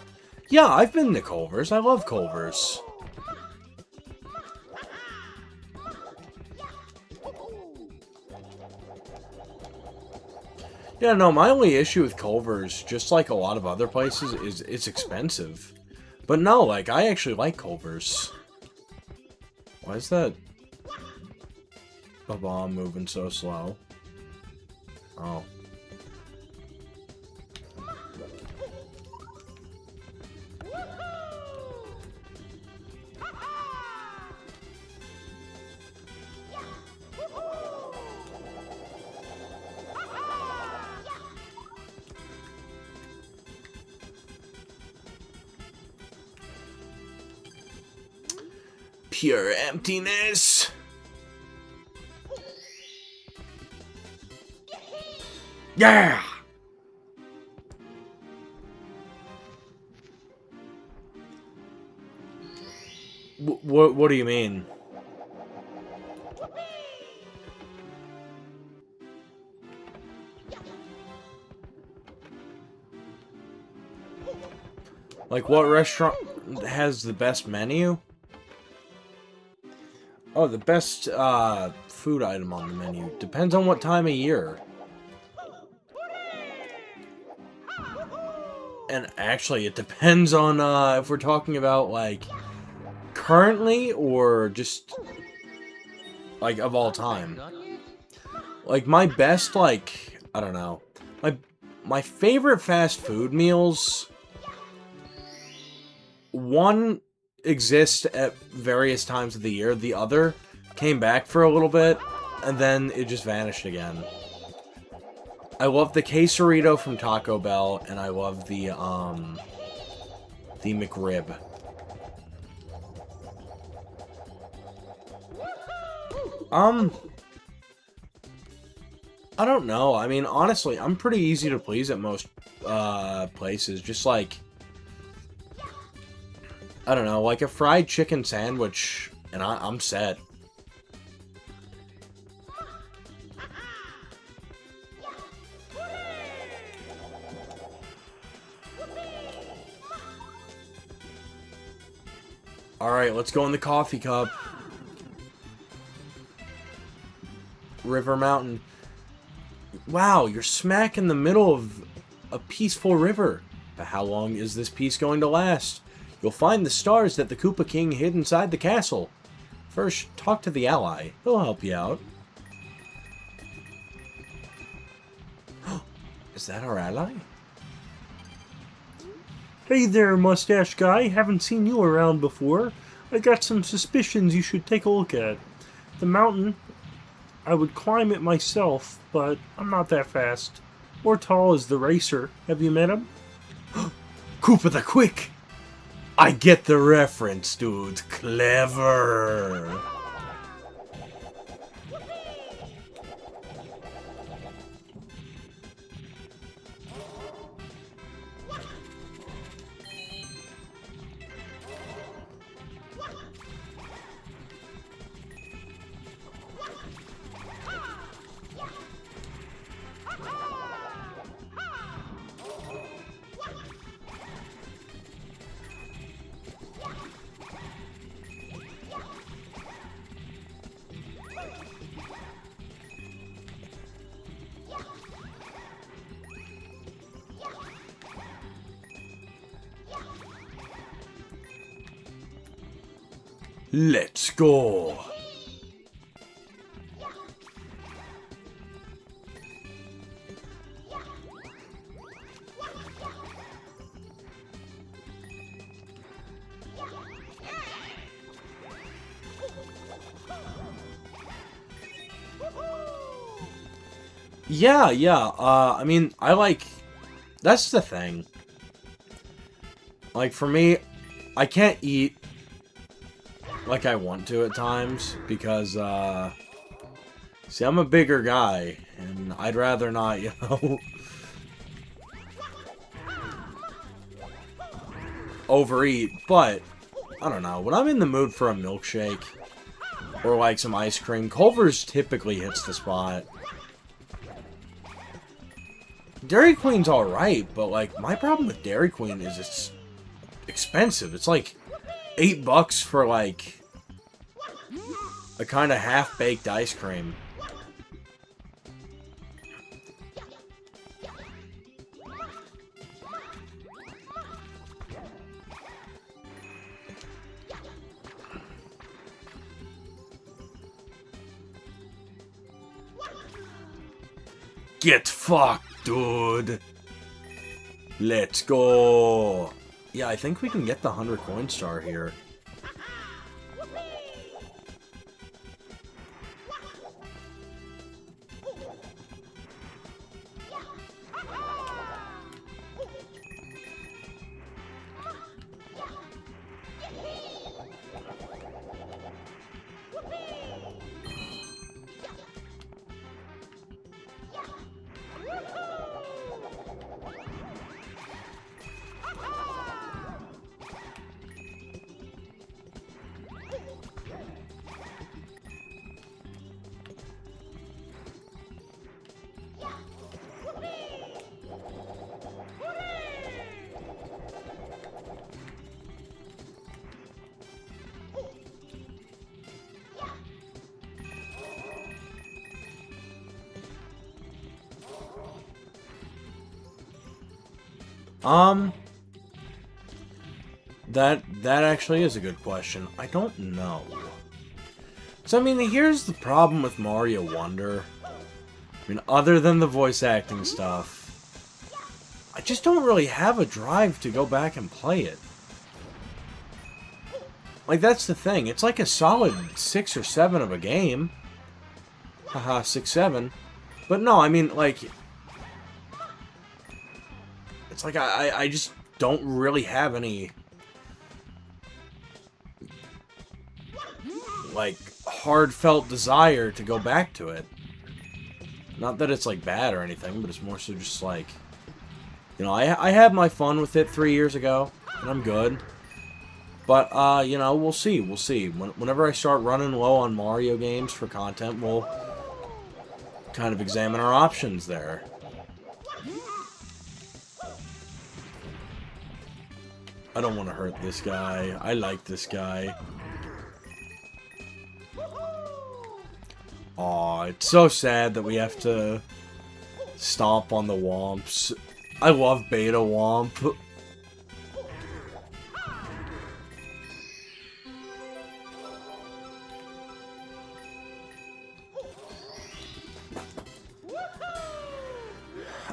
Yeah, I've been to Culver's. I love Culver's. Yeah, no, my only issue with Culver's, just like a lot of other places, is it's expensive. But no, like, I actually like Culver's. Why is that bomb moving so slow? Oh. Pure emptiness. Yeah. What do you mean? Like, what restaurant has the best menu? Oh, the best food item on the menu. Depends on what time of year. And actually, it depends on if we're talking about, like, currently or just, like, of all time. Like, my best, like, I don't know. My favorite fast food meals, one exists at various times of the year. The other came back for a little bit, and then it just vanished again. I love the quesarito from Taco Bell, and I love the McRib. I don't know. I mean, honestly, I'm pretty easy to please at most places. Just like, I don't know, like a fried chicken sandwich, and I'm set. Alright, let's go in the coffee cup. River Mountain. Wow, you're smack in the middle of a peaceful river. But how long is this peace going to last? You'll find the stars that the Koopa King hid inside the castle. First, talk to the ally. He'll help you out. Is that our ally? Hey there, mustache guy. Haven't seen you around before. I got some suspicions you should take a look at. The mountain, I would climb it myself, but I'm not that fast. Or tall as the racer. Have you met him? Koopa the Quick! I get the reference, dude. Clever. Let's go. Yeah. I mean, that's the thing. Like, for me, I can't eat like I want to at times, because, see, I'm a bigger guy, and I'd rather not, you know, overeat, but, I don't know, when I'm in the mood for a milkshake, or, like, some ice cream, Culver's typically hits the spot. Dairy Queen's alright, but, like, my problem with Dairy Queen is it's expensive. It's, like, $8 for, like, a kind of half-baked ice cream. Get fucked, dude. Let's go. Yeah, I think we can get the 100 coin star here. That actually is a good question. I don't know. So, I mean, here's the problem with Mario Wonder. I mean, other than the voice acting stuff, I just don't really have a drive to go back and play it. Like, that's the thing. It's like a solid 6 or 7 of a game. Haha, 6, 7. But no, I mean, like, it's like I just don't really have any, like, heartfelt desire to go back to it. Not that it's, like, bad or anything, but it's more so just, like, you know, I had my fun with it 3 years ago, and I'm good. But, you know, we'll see. We'll see. Whenever I start running low on Mario games for content, we'll kind of examine our options there. I don't want to hurt this guy. I like this guy. Aw, it's so sad that we have to stomp on the Womps. I love Beta Womp.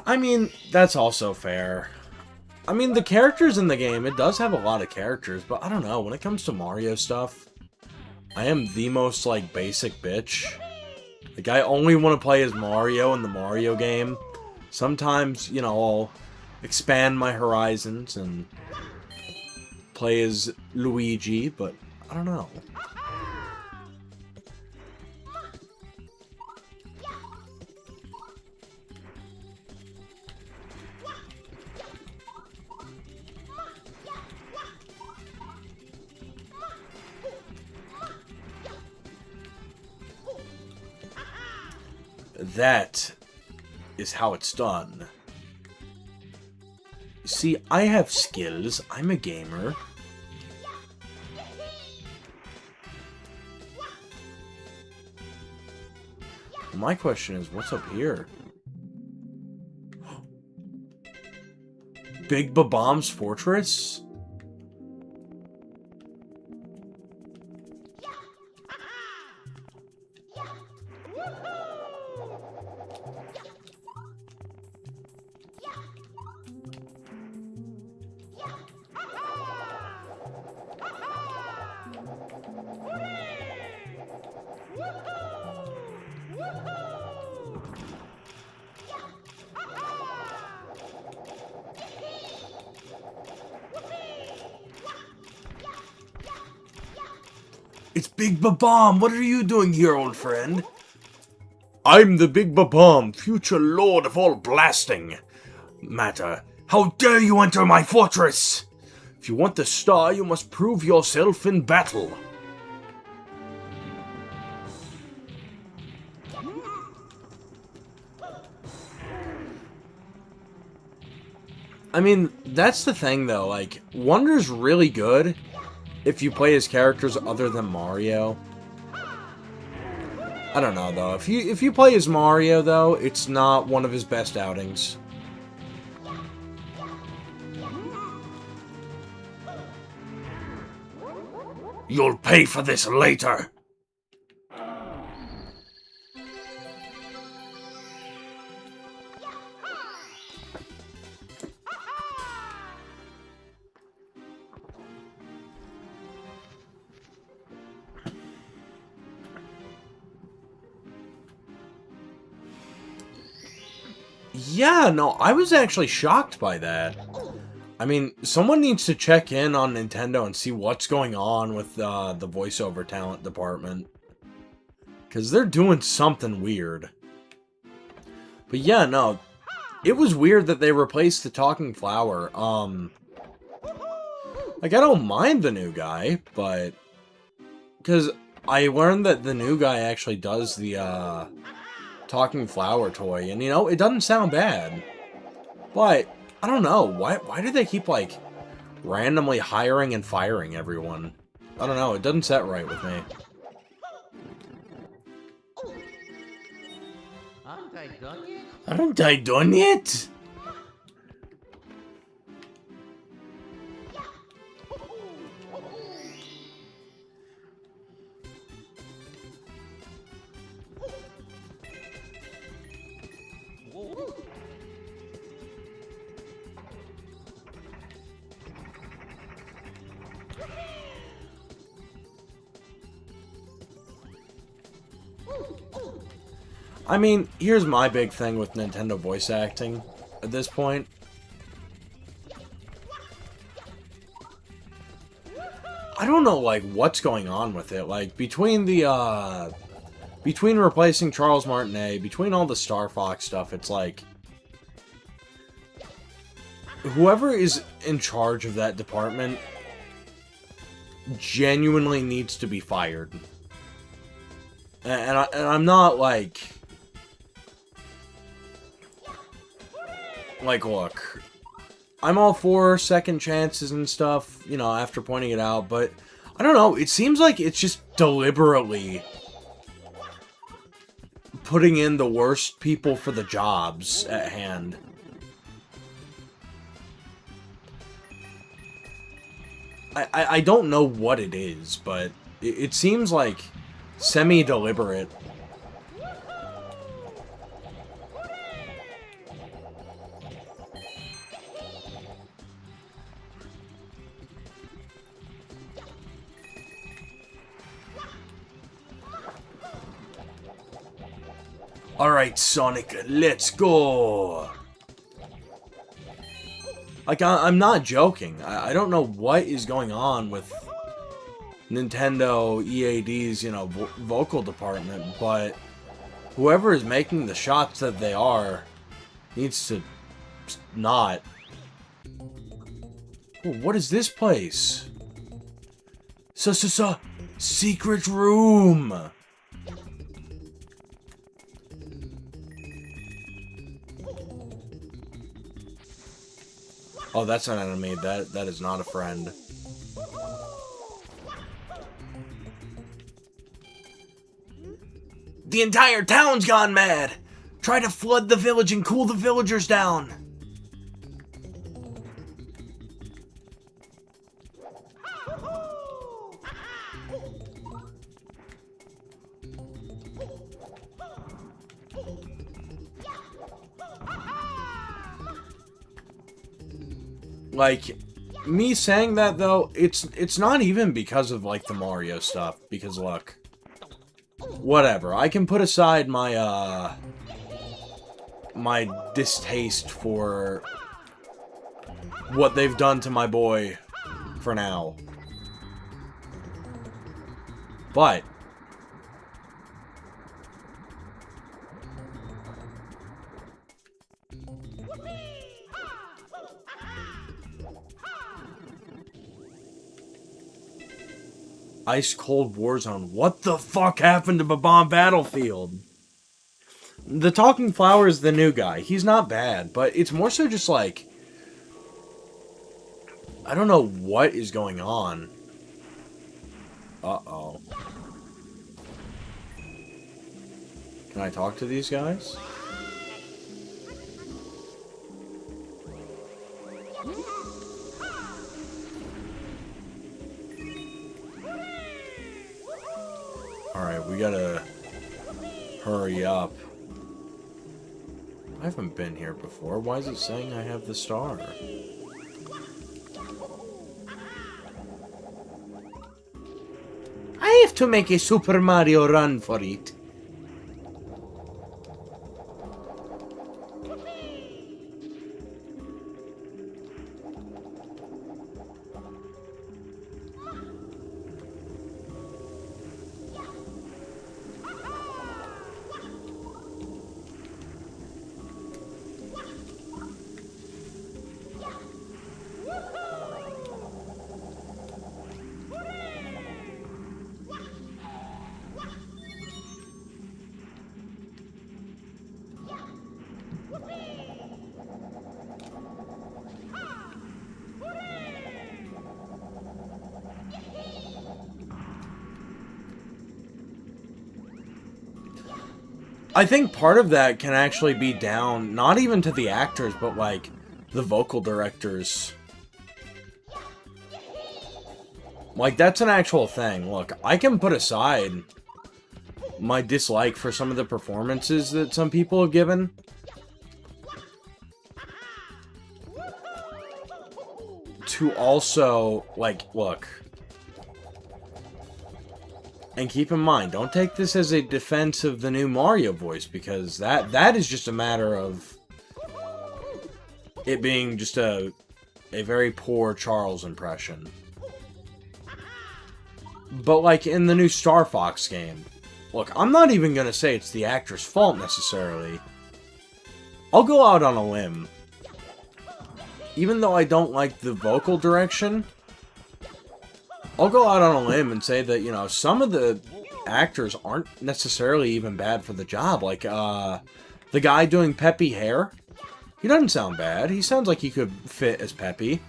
I mean, that's also fair. I mean, the characters in the game, it does have a lot of characters, but I don't know, when it comes to Mario stuff, I am the most, like, basic bitch. Like, I only want to play as Mario in the Mario game. Sometimes, you know, I'll expand my horizons and play as Luigi, but I don't know. That is how it's done. See, I have skills. I'm a gamer. My question is, what's up here? Big Bomb's Fortress? It's Big Bomb. What are you doing here, old friend? I'm the Big Bomb, future lord of all blasting matter. How dare you enter my fortress? If you want the star, you must prove yourself in battle. I mean, that's the thing, though. Like, Wonder's really good if you play as characters other than Mario. I don't know, though. If you play as Mario, though, it's not one of his best outings. You'll pay for this later. Yeah, no, I was actually shocked by that. I mean, someone needs to check in on Nintendo and see what's going on with the voiceover talent department. Because they're doing something weird. But yeah, no, it was weird that they replaced the talking flower. Like, I don't mind the new guy, but... Because I learned that the new guy actually does the, talking flower toy, and, you know, it doesn't sound bad. But, I don't know, why do they keep, like, randomly hiring and firing everyone? I don't know, it doesn't set right with me. Aren't I done yet? Aren't I done yet? I mean, here's my big thing with Nintendo voice acting at this point. I don't know, like, what's going on with it. Like, between the, between replacing Charles Martinet, between all the Star Fox stuff, it's like... Whoever is in charge of that department genuinely needs to be fired. And I'm not like, look, I'm all for second chances and stuff, you know, after pointing it out, but I don't know, it seems like it's just deliberately putting in the worst people for the jobs at hand. I don't know what it is, but it seems like semi-deliberate. Alright, Sonic, let's go! Like, I'm not joking. I don't know what is going on with Nintendo EAD's, you know, vocal department, but whoever is making the shots that they are needs to not. Oh, what is this place? Secret room! Oh, that's an enemy. That is not a friend. The entire town's gone mad! Try to flood the village and cool the villagers down! Like, me saying that, though, it's not even because of, like, the Mario stuff. Because, look, whatever. I can put aside my, my distaste for what they've done to my boy for now. But Ice Cold Warzone. What the fuck happened to Bob Battlefield? The Talking Flower is the new guy. He's not bad, but it's more so just like, I don't know what is going on. Uh-oh. Can I talk to these guys? Alright, we gotta hurry up. I haven't been here before. Why is it saying I have the star? I have to make a Super Mario run for it. I think part of that can actually be down, not even to the actors, but like the vocal directors. Like, that's an actual thing. Look, I can put aside my dislike for some of the performances that some people have given. To also, like, look. And keep in mind, don't take this as a defense of the new Mario voice, because that is just a matter of it being just a very poor Charles impression. But, like, in the new Star Fox game, look, I'm not even gonna say it's the actor's fault, necessarily. I'll go out on a limb. Even though I don't like the vocal direction, I'll go out on a limb and say that, you know, some of the actors aren't necessarily even bad for the job. Like, the guy doing Peppy hair, he doesn't sound bad. He sounds like he could fit as Peppy.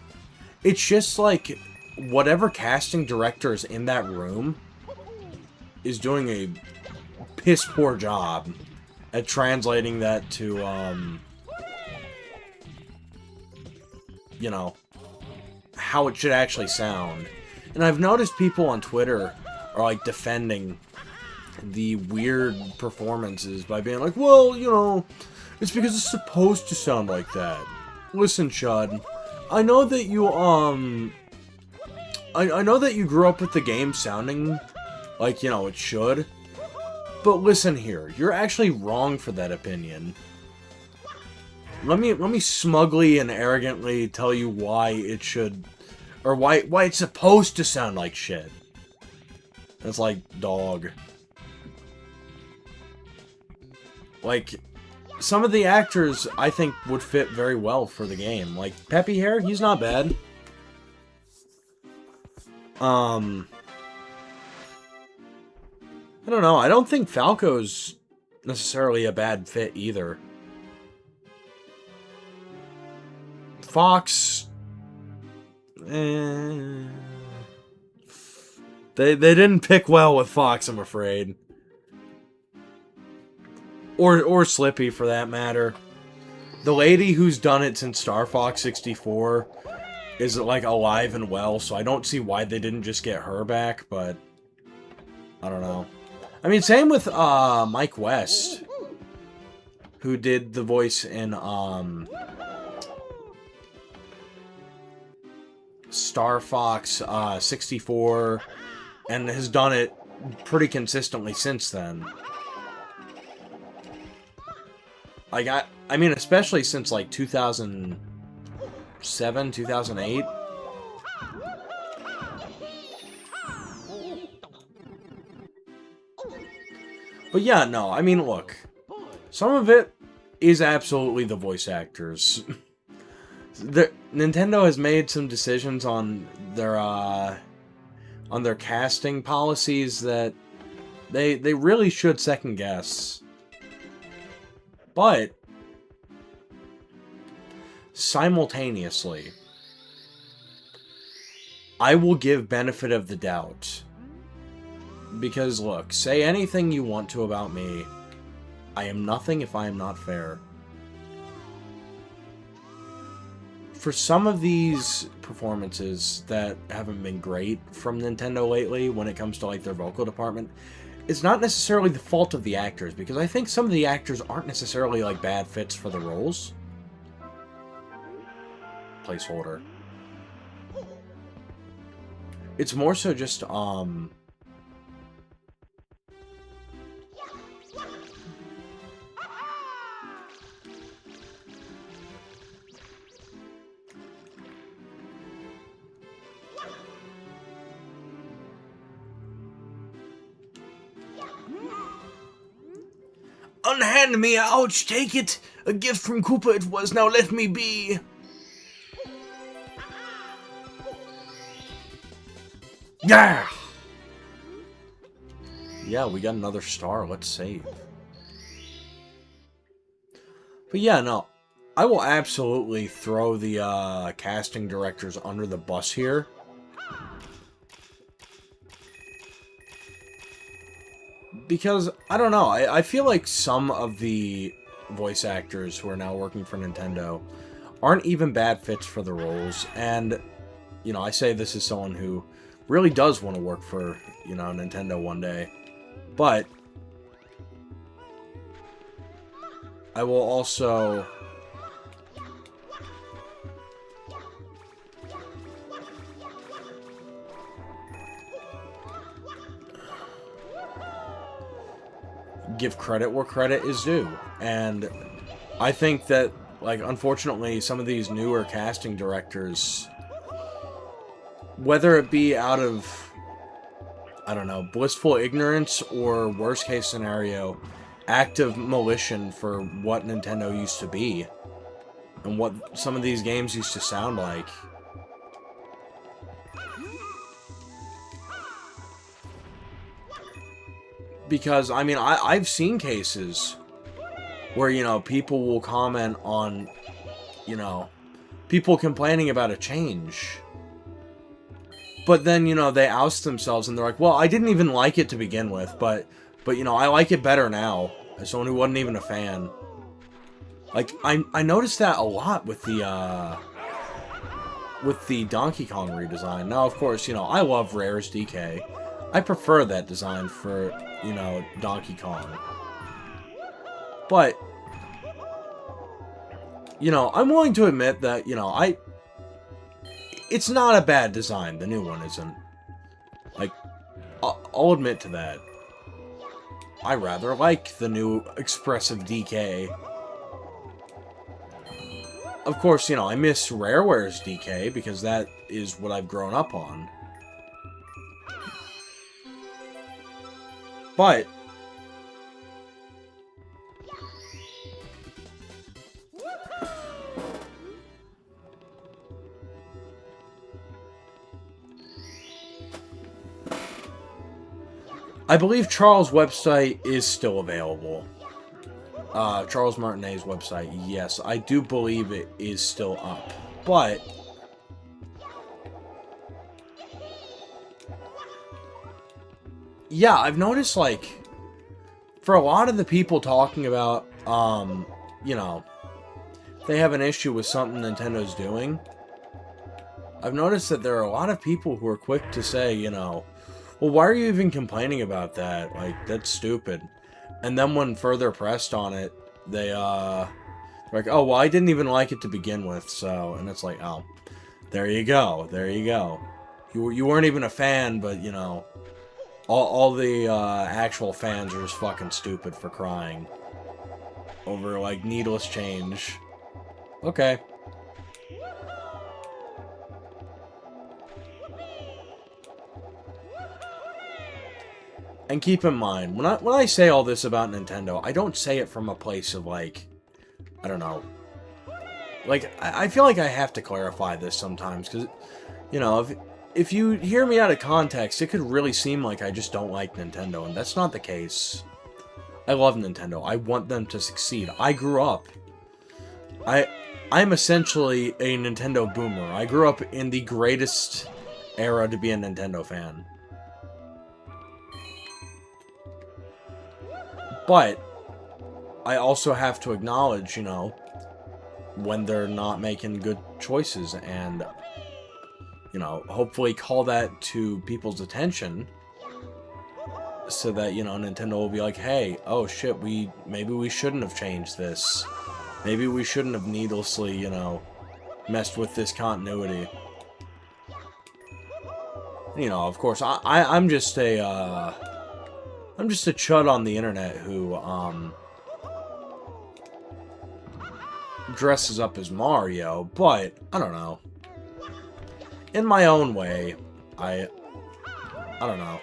It's just like, whatever casting director is in that room is doing a piss poor job at translating that to, you know, how it should actually sound. And I've noticed people on Twitter are, like, defending the weird performances by being like, well, you know, it's because it's supposed to sound like that. Listen, Chud, I know that you, I know that you grew up with the game sounding like, you know, it should. But listen here, you're actually wrong for that opinion. Let me smugly and arrogantly tell you why it should, or why it's supposed to sound like shit. It's like dog. Like, some of the actors I think would fit very well for the game. Like Peppy Hair, he's not bad. I don't know. I don't think Falco's necessarily a bad fit either. Fox, they didn't pick well with Fox, I'm afraid. Or Slippy, for that matter. The lady who's done it since Star Fox 64 is, like, alive and well, so I don't see why they didn't just get her back, but I don't know. I mean, same with Mike West, who did the voice in Star Fox 64, and has done it pretty consistently since then. Like, I mean, especially since, like, 2007, 2008. But yeah, no, I mean, look. Some of it is absolutely the voice actors. Nintendo has made some decisions on their casting policies that they really should second guess. But simultaneously, I will give benefit of the doubt. Because look, say anything you want to about me, I am nothing if I am not fair. For some of these performances that haven't been great from Nintendo lately when it comes to, like, their vocal department, it's not necessarily the fault of the actors, because I think some of the actors aren't necessarily, like, bad fits for the roles. Placeholder. It's more so just, unhand me, ouch, take it! A gift from Koopa it was, now let me be! Yeah! Yeah, we got another star, let's save. But yeah, no, I will absolutely throw the casting directors under the bus here. Because, I don't know, I feel like some of the voice actors who are now working for Nintendo aren't even bad fits for the roles. And, you know, I say this as someone who really does want to work for, you know, Nintendo one day. But I will also give credit where credit is due. And I think that, like, unfortunately, some of these newer casting directors, whether it be out of, I don't know, blissful ignorance or, worst case scenario, active malicious for what Nintendo used to be and what some of these games used to sound like, Because, I mean, I've seen cases where, you know, people will comment on, you know, people complaining about a change. But then, you know, they oust themselves and they're like, well, I didn't even like it to begin with, but you know, I like it better now, as someone who wasn't even a fan. Like, I noticed that a lot with the Donkey Kong redesign. Now, of course, you know, I love Rare's DK. I prefer that design for, you know, Donkey Kong. But, you know, I'm willing to admit that, you know, it's not a bad design. The new one isn't. Like, I'll admit to that. I rather like the new expressive DK. Of course, you know, I miss Rareware's DK because that is what I've grown up on. But I believe Charles' website is still available. Charles Martinet's website, yes, I do believe it is still up. But yeah, I've noticed, like, for a lot of the people talking about, you know, they have an issue with something Nintendo's doing, I've noticed that there are a lot of people who are quick to say, you know, well, why are you even complaining about that? Like, that's stupid. And then when further pressed on it, they, like, oh, well, I didn't even like it to begin with, so, and it's like, oh, there you go, there you go. You weren't even a fan, but, you know, all the, actual fans are just fucking stupid for crying over, like, needless change. Okay. And keep in mind, when I say all this about Nintendo, I don't say it from a place of, like, I don't know. Like, I feel like I have to clarify this sometimes, because, you know, if you hear me out of context, it could really seem like I just don't like Nintendo, and that's not the case. I love Nintendo. I want them to succeed. I grew up. I'm essentially a Nintendo boomer. I grew up in the greatest era to be a Nintendo fan. But I also have to acknowledge, you know, when they're not making good choices and, you know, hopefully call that to people's attention so that, you know, Nintendo will be like, hey, oh shit, maybe we shouldn't have changed this. Maybe we shouldn't have needlessly, you know, messed with this continuity. You know, of course, I'm just a chud on the internet who, dresses up as Mario, but, I don't know. In my own way, I don't know.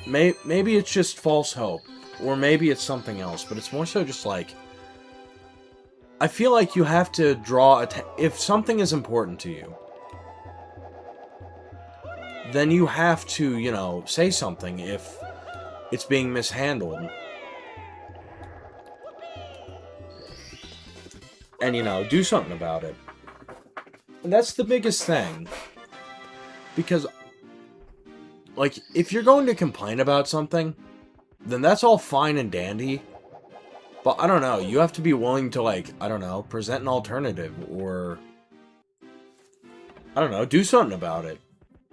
Maybe it's just false hope, or maybe it's something else, but it's more so just like, I feel like you have to draw if something is important to you, then you have to, you know, say something if it's being mishandled. And, you know, do something about it. And that's the biggest thing. Because, like, if you're going to complain about something, then that's all fine and dandy. But, I don't know, you have to be willing to, like, I don't know, present an alternative, or, I don't know, do something about it.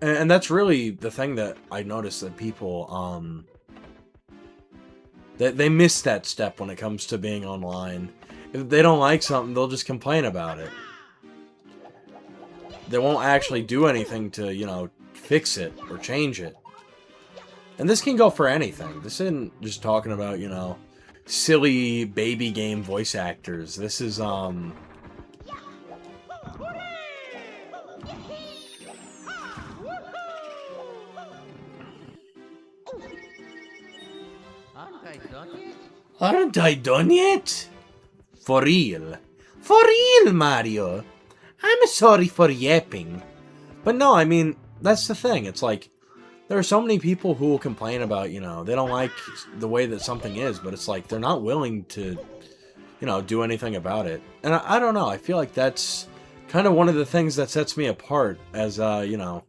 And that's really the thing that I noticed that people, they miss that step when it comes to being online. If they don't like something, they'll just complain about it. They won't actually do anything to, you know, fix it or change it. And this can go for anything. This isn't just talking about, you know, silly baby game voice actors. This is, Aren't I done yet? For real. For real, Mario. I'm sorry for yapping. But no, I mean, that's the thing. It's like, there are so many people who will complain about, you know, they don't like the way that something is, but it's like, they're not willing to, you know, do anything about it. And I don't know, I feel like that's kind of one of the things that sets me apart as, you know,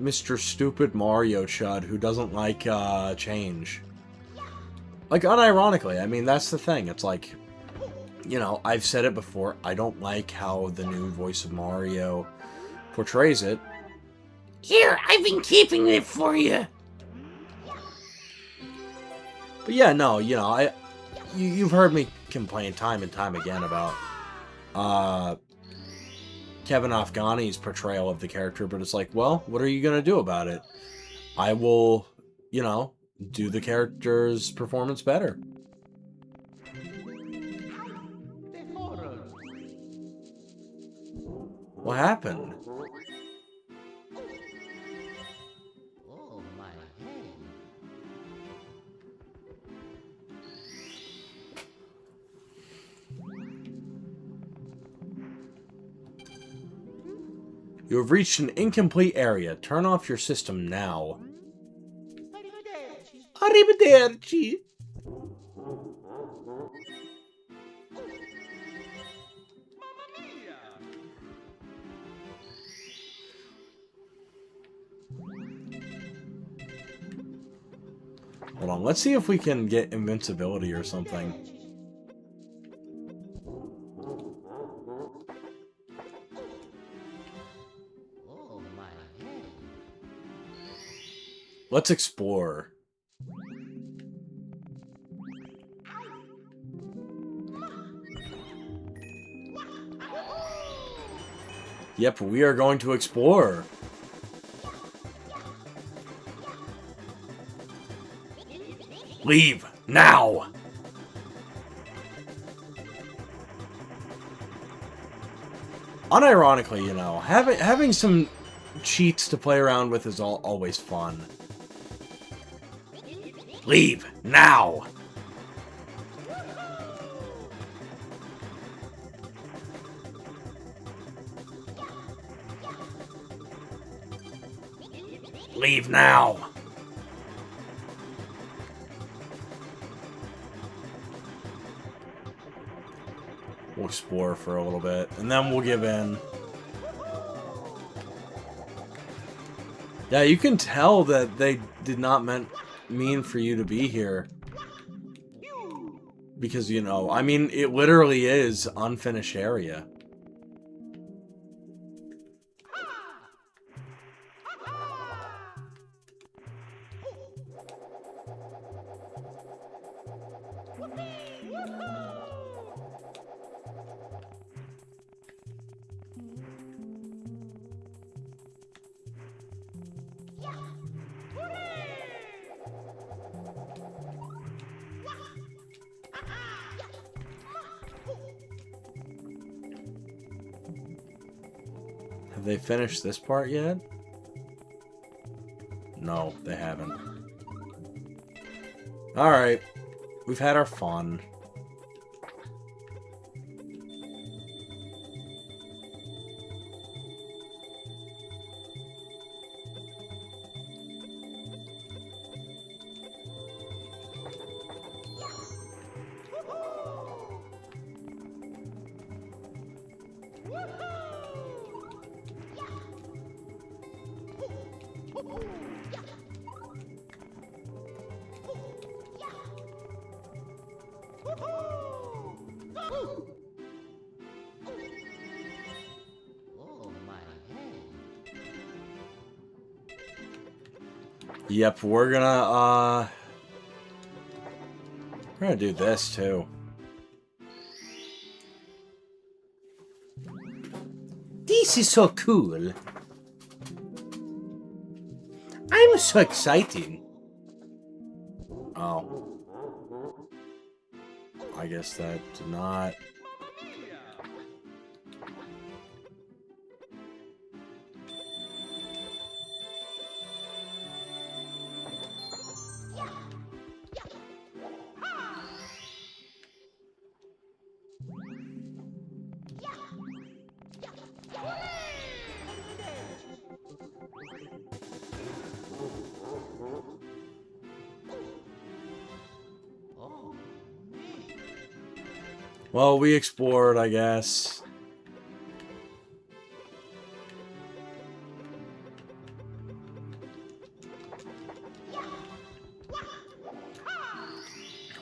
Mr. Stupid Mario Chud who doesn't like, change. Like, unironically, I mean, that's the thing. It's like, you know, I've said it before, I don't like how the new voice of Mario portrays it. Here, I've been keeping it for you. But yeah, no, you know, you've heard me complain time and time again about Kevin Afghani's portrayal of the character, but it's like, well, what are you going to do about it? I will, you know, do the character's performance better. What happened? Oh, my head. You have reached an incomplete area. Turn off your system now. Arrivederci. Hold on, let's see if we can get invincibility or something. Oh, my head. Let's explore. Yep, we are going to explore. Leave now. Unironically, you know, having some cheats to play around with is always fun. Leave now. Leave now. We'll explore for a little bit, and then we'll give in. Yeah, you can tell that they did not mean for you to be here. Because, you know, I mean, it literally is unfinished area. Have they finished this part yet? No, they haven't. Alright. We've had our fun. Oh, my head. Yep, we're gonna do this too. This is so cool. I'm so excited. Oh. I guess that did not... Well, we explored, I guess.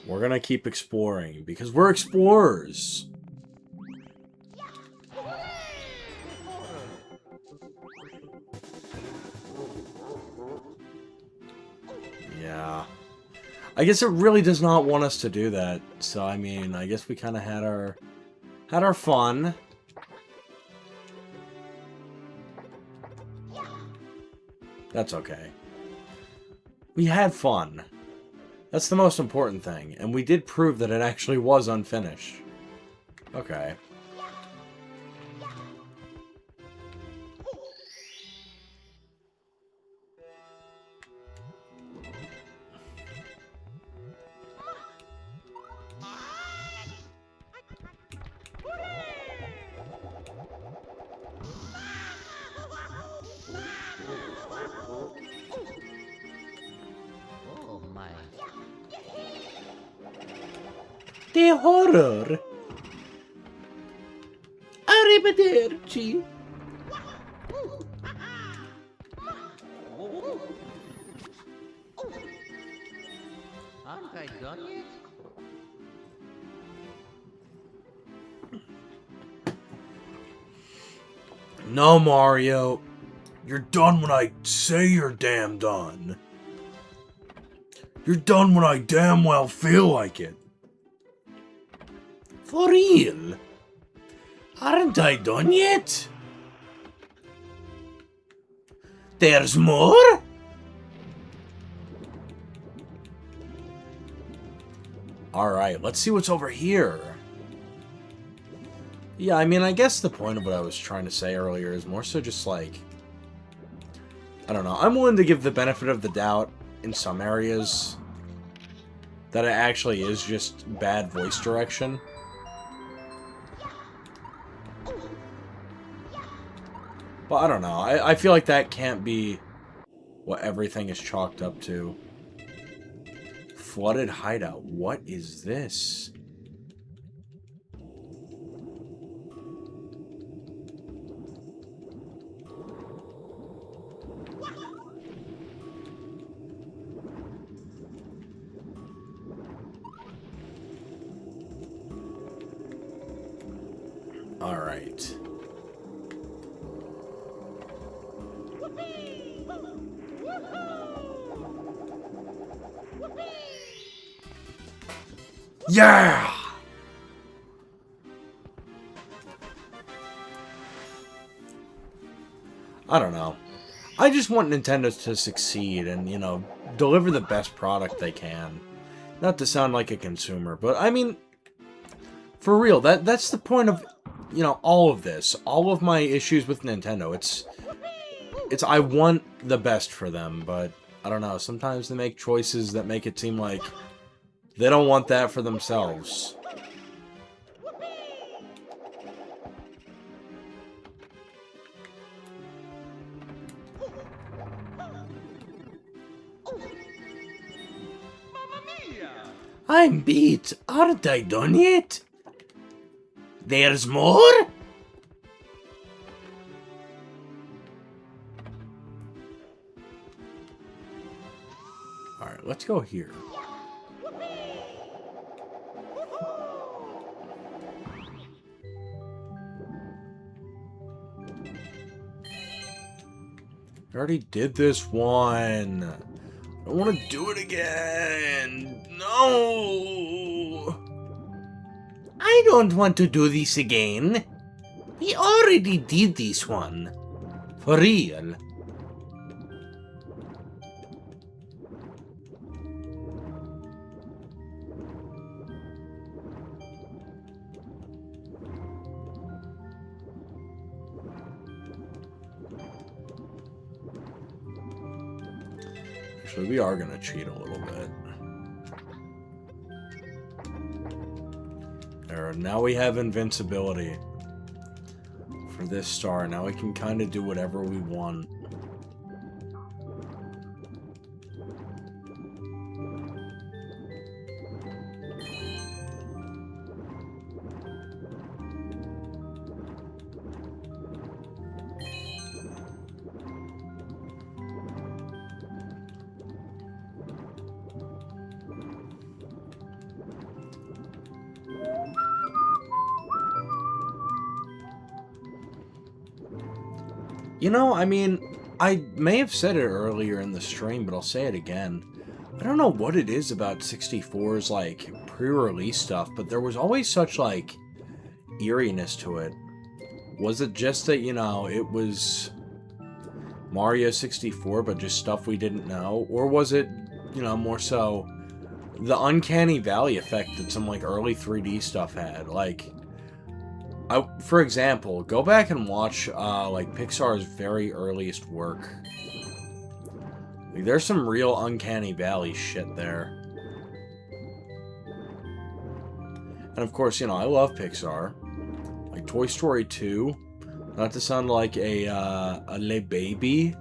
We're gonna keep exploring, because we're explorers. Yeah. I guess it really does not want us to do that. So, I mean, I guess we kind of had our fun. That's okay. We had fun. That's the most important thing. And we did prove that it actually was unfinished. Okay. Oh my. The horror. Arrivederci. Aren't I done yet? No, Mario. You're done when I say you're damn done. You're done when I damn well feel like it. For real? Aren't I done yet? There's more? Alright, let's see what's over here. Yeah, I mean, I guess the point of what I was trying to say earlier is more so just like... I don't know. I'm willing to give the benefit of the doubt in some areas that it actually is just bad voice direction. But I don't know. I feel like that can't be what everything is chalked up to. Flooded hideout. What is this? All right. Yeah! I don't know. I just want Nintendo to succeed and, you know, deliver the best product they can. Not to sound like a consumer, but I mean, for real, that's the point of, you know, all of this. All of my issues with Nintendo. It's I want the best for them, but I don't know. Sometimes they make choices that make it seem like they don't want that for themselves. I'm beat. Aren't I done yet? There's more? Alright, let's go here. I already did this one. I don't want to do it again. No. I don't want to do this again. We already did this one. For real. Actually, we are going to cheat a little bit. There, now we have invincibility for this star. Now we can kind of do whatever we want. You know, I mean, I may have said it earlier in the stream, but I'll say it again. I don't know what it is about 64's, like, pre-release stuff, but there was always such, like, eeriness to it. Was it just that, you know, it was Mario 64, but just stuff we didn't know? Or was it, you know, more so the uncanny valley effect that some, like, early 3D stuff had? Like, for example, go back and watch, like, Pixar's very earliest work. Like, there's some real uncanny valley shit there. And of course, you know, I love Pixar. Like, Toy Story 2. Not to sound like a le baby.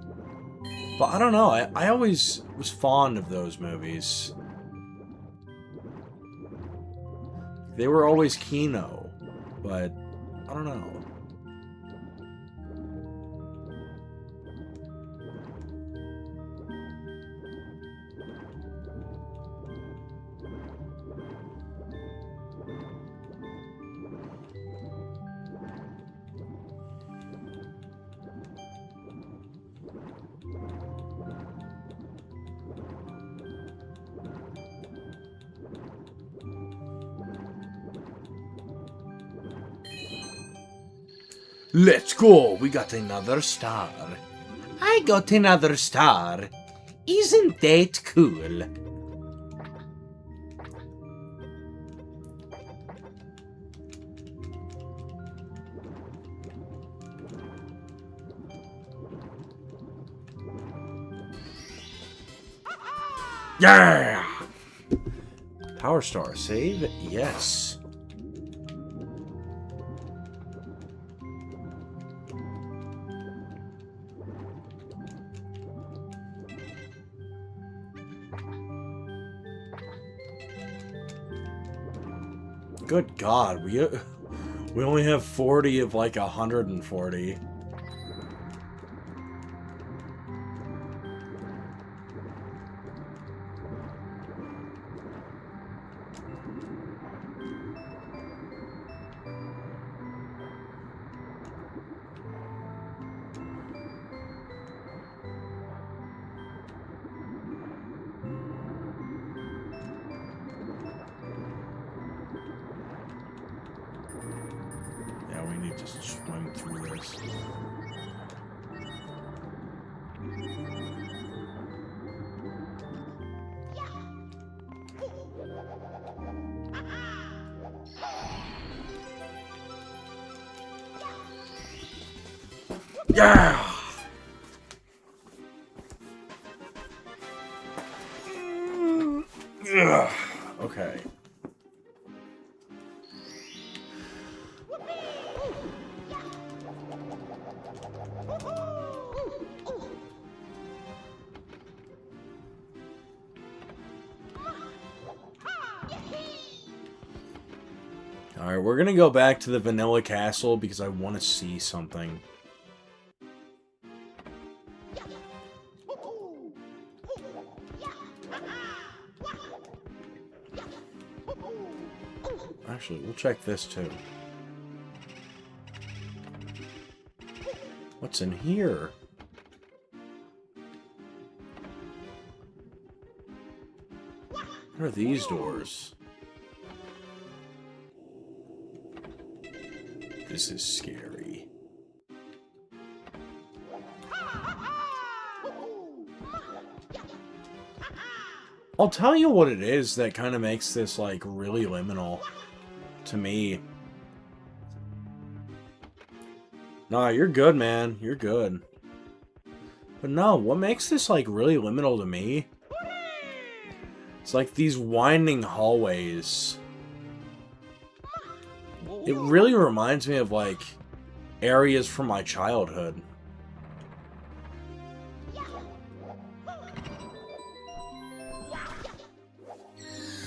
But I don't know, I always was fond of those movies. They were always Kino. But, I don't know. Let's go! We got another star. I got another star. Isn't that cool? Yeah! Power Star save? Yes. Good God, we only have 40 of like 140. Yeah, we need to swim through this. Yeah! Ugh. Okay. Alright, we're gonna go back to the Vanilla Castle because I want to see something. Actually, we'll check this too. What's in here? What are these doors? This is scary. I'll tell you what it is that kind of makes this, like, really liminal to me. Nah, you're good, man. You're good. But no, what makes this, like, really liminal to me? It's like these winding hallways. It really reminds me of, like, areas from my childhood.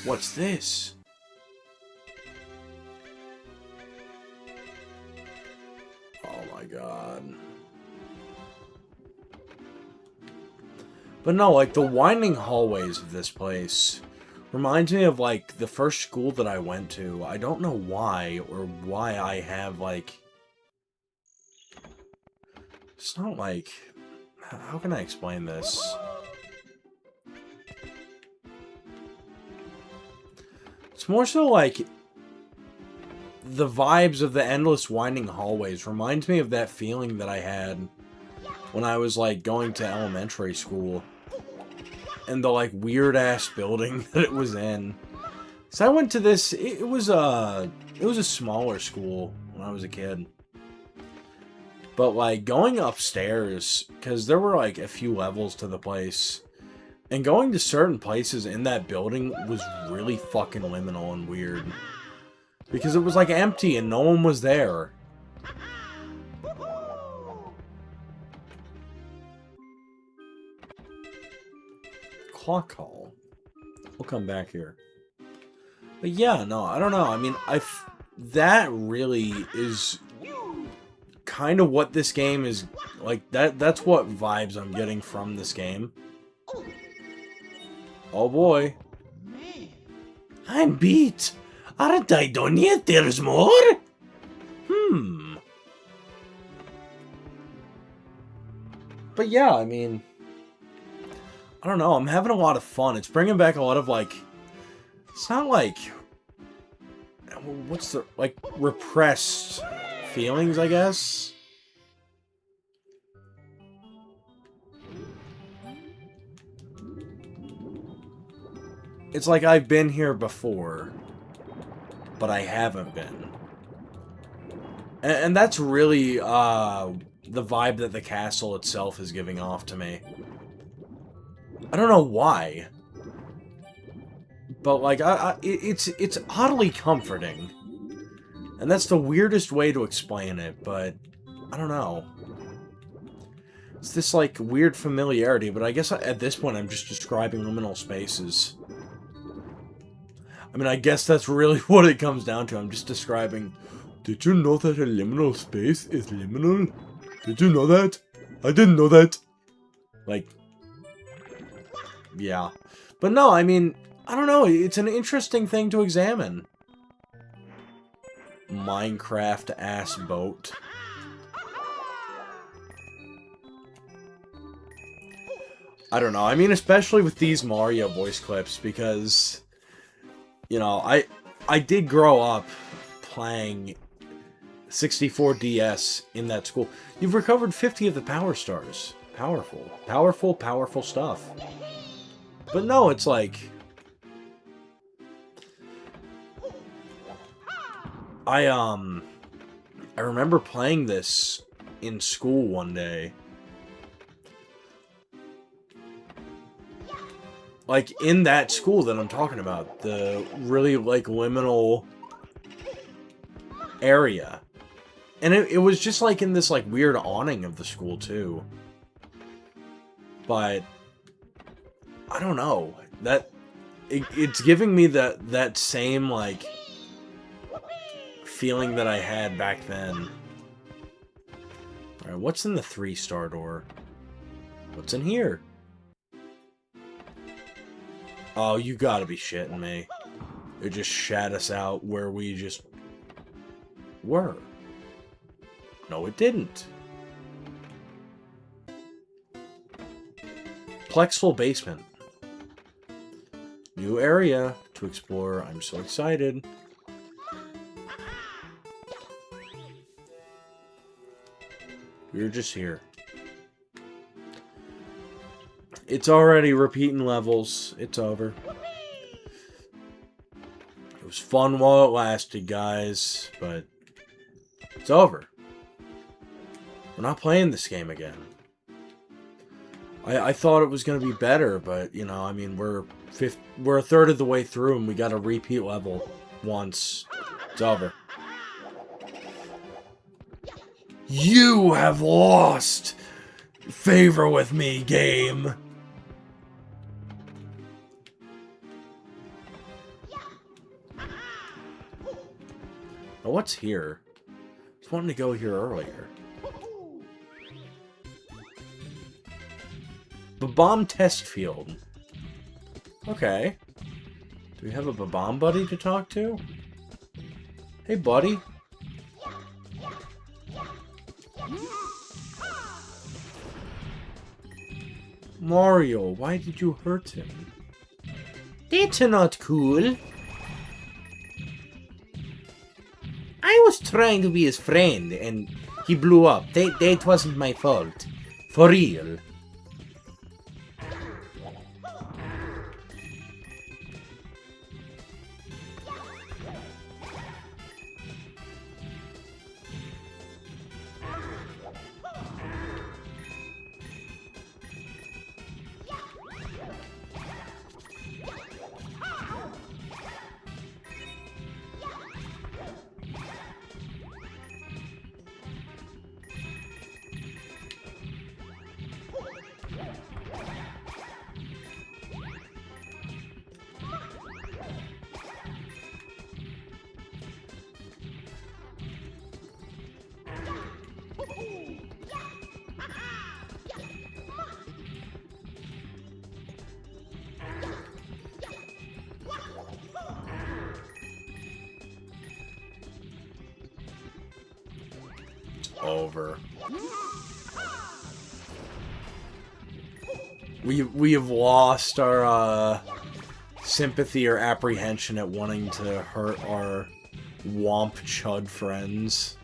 What's this? Oh my god. But no, like, the winding hallways of this place reminds me of, like, the first school that I went to. I don't know why, or why I have, like, It's not like... How can I explain this? It's more so like... The vibes of the endless winding hallways reminds me of that feeling that I had when I was, like, going to elementary school. And the, like, weird-ass building that it was in. So I went to this... It was a smaller school when I was a kid. But, like, going upstairs, because there were, like, a few levels to the place, and going to certain places in that building was really fucking liminal and weird. Because it was, like, empty and no one was there. Clock call. We'll come back here. But yeah, no, I don't know. I mean, that really is kind of what this game is like. That's what vibes I'm getting from this game. Oh boy. I'm beat. Aren't I done yet? There's more? But yeah, I mean, I don't know. I'm having a lot of fun. It's bringing back a lot of, like, it's not like, what's the, like, repressed feelings, I guess? It's like I've been here before, but I haven't been. And that's really, the vibe that the castle itself is giving off to me. I don't know why. But, like, it's oddly comforting. And that's the weirdest way to explain it, but I don't know. It's this, like, weird familiarity, but I guess at this point I'm just describing liminal spaces. I mean, I guess that's really what it comes down to. I'm just describing... Did you know that a liminal space is liminal? Did you know that? I didn't know that. Like... Yeah. But no, I mean, I don't know. It's an interesting thing to examine. Minecraft-ass boat. I don't know. I mean, especially with these Mario voice clips, because... You know, I did grow up playing 64DS in that school. You've recovered 50 of the Power Stars. Powerful. Powerful, powerful stuff. But no, it's like... I remember playing this in school one day. Like, in that school that I'm talking about. The really, like, liminal area. And it was just, like, in this, like, weird awning of the school, too. But... I don't know. It's giving me that same, like, feeling that I had back then. Alright, what's in the 3-star door? What's in here? Oh, you gotta be shitting me. It just shat us out where we just were. No, it didn't. Plexful basement. New area to explore. I'm so excited. We were just here. It's already repeating levels. It's over. It was fun while it lasted, guys, but it's over. We're not playing this game again. I thought it was going to be better, but, you know, I mean, we're a third of the way through, and we got a repeat level once. It's over. You have lost! Favor with me, game! Now, what's here? I was wanting to go here earlier. Babam test field. Okay. Do we have a Babam buddy to talk to? Hey, buddy. Mario, why did you hurt him? That's not cool. I was trying to be his friend, and he blew up. That wasn't my fault. For real. Over. We have lost our sympathy or apprehension at wanting to hurt our womp chud friends.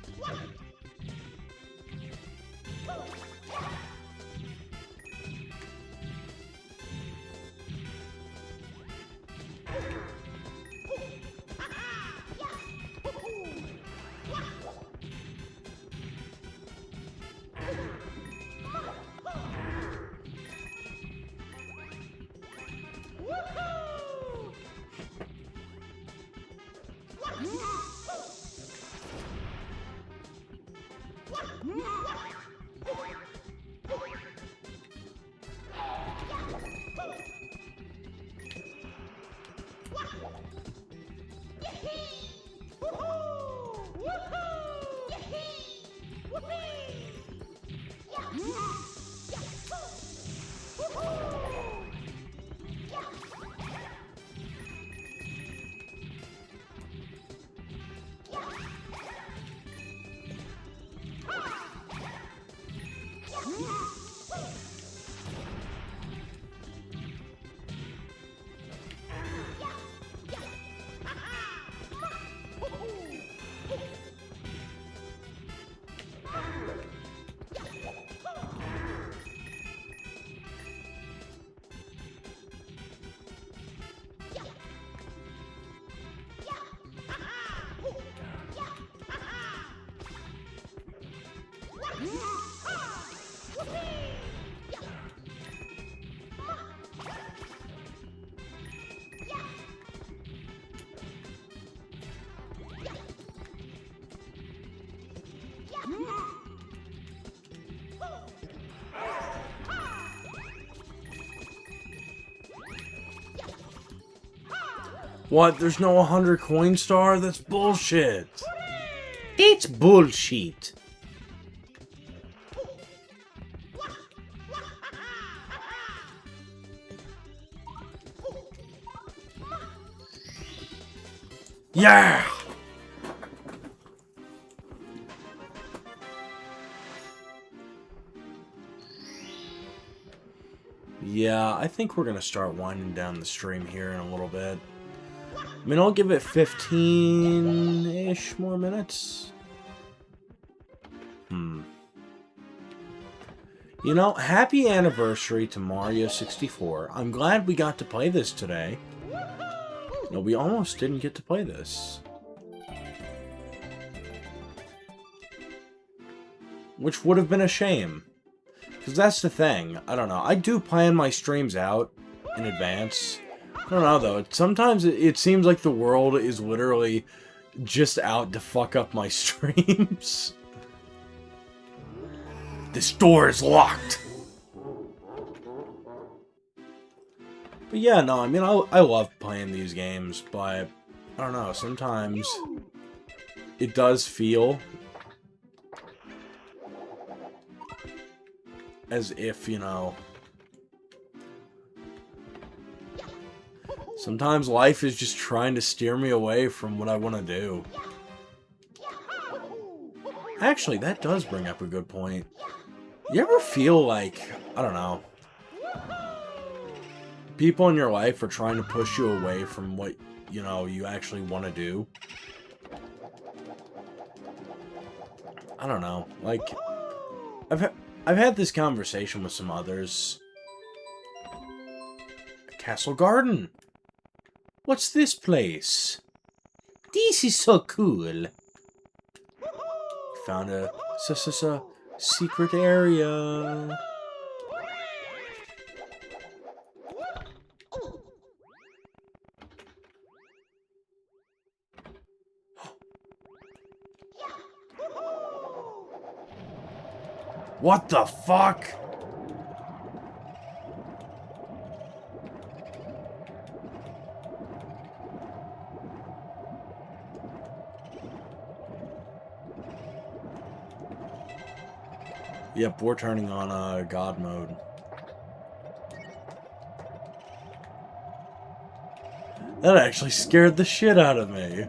What? There's no 100 coin star? That's bullshit. It's bullshit. Yeah! Yeah, I think we're gonna start winding down the stream here in a little bit. I mean, I'll give it 15-ish more minutes. You know, happy anniversary to Mario 64. I'm glad we got to play this today. No, we almost didn't get to play this. Which would have been a shame. Because that's the thing. I don't know. I do plan my streams out in advance. I don't know, though. Sometimes it seems like the world is literally just out to fuck up my streams. This door is locked. But yeah, no, I mean, I love playing these games, but I don't know, sometimes it does feel as if, you know, sometimes life is just trying to steer me away from what I want to do. Actually, that does bring up a good point. You ever feel like, I don't know, people in your life are trying to push you away from what, you know, you actually want to do. I don't know. Like, I've had this conversation with some others. Castle Garden. What's this place? This is so cool. Found a secret area. What the fuck? Yep, we're turning on God mode. That actually scared the shit out of me.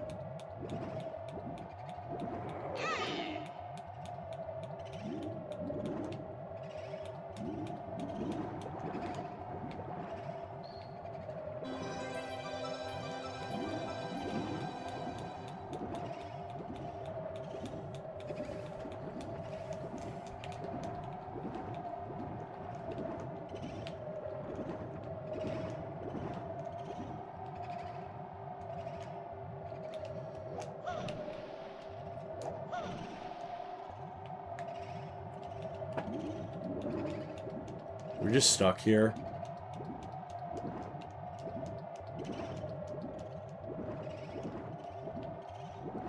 We're just stuck here.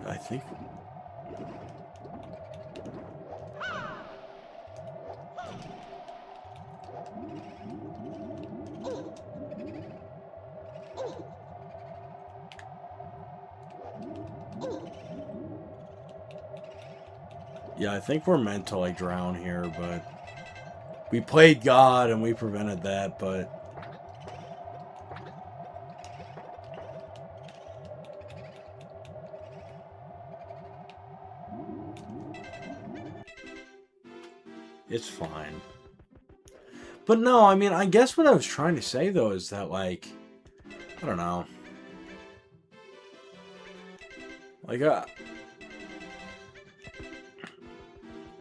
I think... Yeah, I think we're meant to, like, drown here, but... We played God and we prevented that, but... It's fine. But no, I mean, I guess what I was trying to say, though, is that, like... I don't know. Like,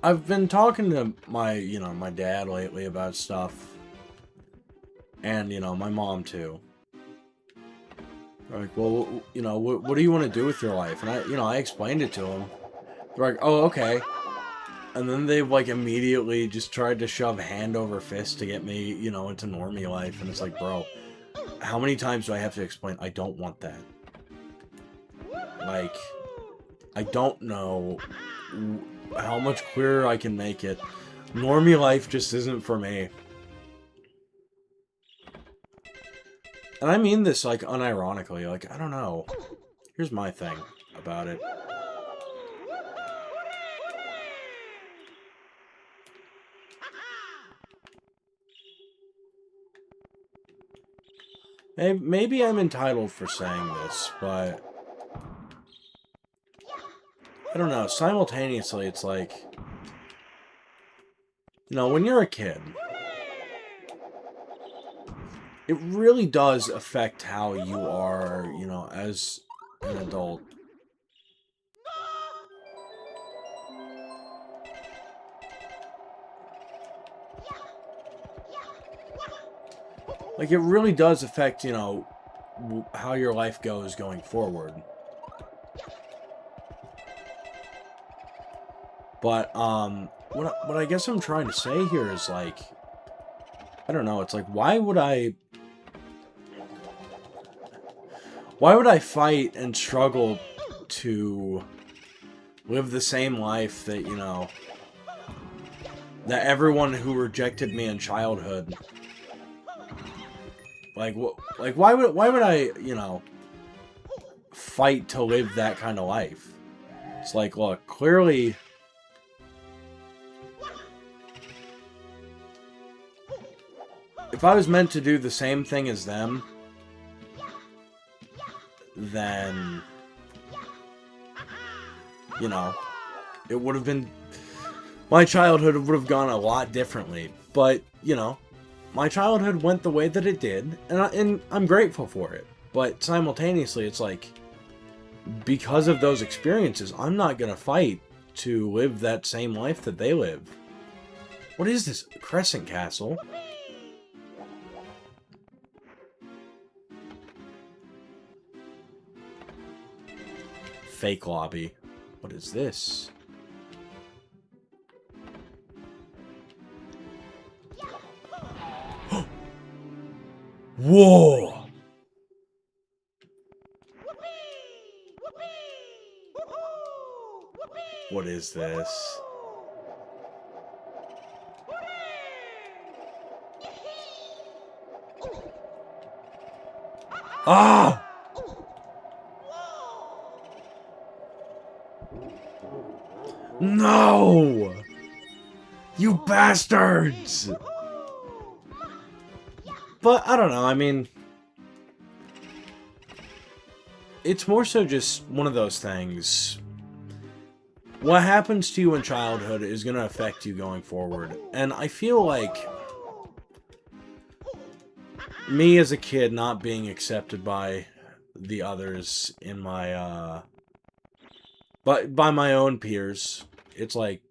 I've been talking to my, my dad lately about stuff. And, my mom, too. They're like, well, what do you want to do with your life? And I explained it to them. They're like, oh, okay. And then they, like, immediately just tried to shove hand over fist to get me, into normie life. And it's like, bro, how many times do I have to explain? I don't want that. Like, I don't know how much clearer I can make it. Normie life just isn't for me. And I mean this, like, unironically. Like, I don't know. Here's my thing about it. Maybe I'm entitled for saying this, but... I don't know. Simultaneously, it's like... when you're a kid... It really does affect how you are, as an adult. Like, it really does affect, how your life goes going forward. But, what I guess I'm trying to say here is, like, I don't know, it's like, why would I fight and struggle to live the same life that, that everyone who rejected me in childhood, like, why would I, fight to live that kind of life? It's like, look, clearly... If I was meant to do the same thing as them, then, it would have been... My childhood would have gone a lot differently. But, my childhood went the way that it did, and I'm grateful for it. But simultaneously, it's like, because of those experiences, I'm not gonna fight to live that same life that they live. What is this? Crescent Castle? Fake lobby. What is this? Whoa! What is this? Ah! No! You bastards! But, I don't know, I mean... It's more so just one of those things. What happens to you in childhood is going to affect you going forward. And I feel like... me as a kid not being accepted by the others in my, by my own peers, it's like,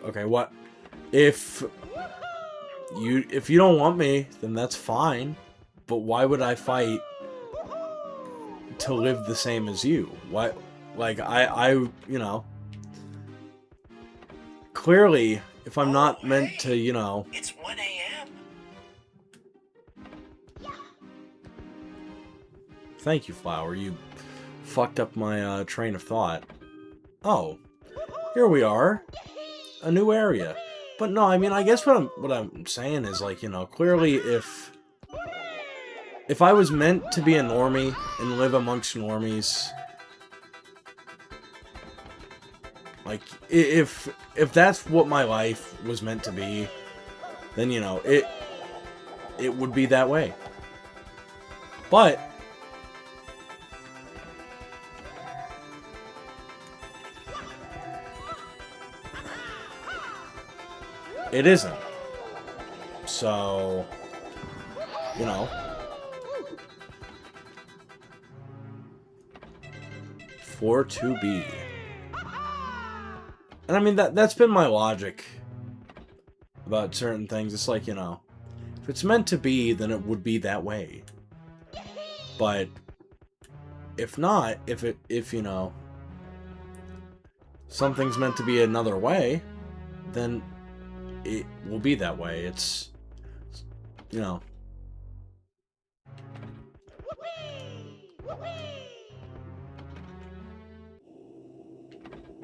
okay, what... If you don't want me, then that's fine. But why would I fight to live the same as you? Why, like, you know, clearly, if I'm not meant to, you know... It's 1 a.m. Thank you, Flower. You fucked up my train of thought. Oh, here we are. A new area. But no, I mean, I guess what I'm saying is, like, you know, clearly if I was meant to be a normie and live amongst normies, like, if that's what my life was meant to be, then, you know, it would be that way. But it isn't. So, you know. For to be. And I mean, that's been my logic about certain things. It's like, you know, if it's meant to be, then it would be that way. But if not, if you know, something's meant to be another way, then it will be that way. It's, you know.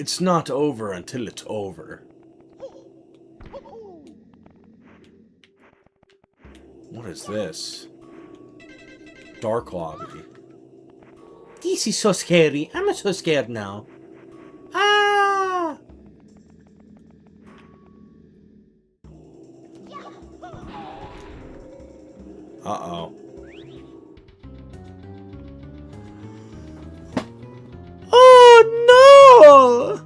It's not over until it's over. What is this? Dark lobby. This is so scary. I'm so scared now. Ah! Uh-oh. Oh no!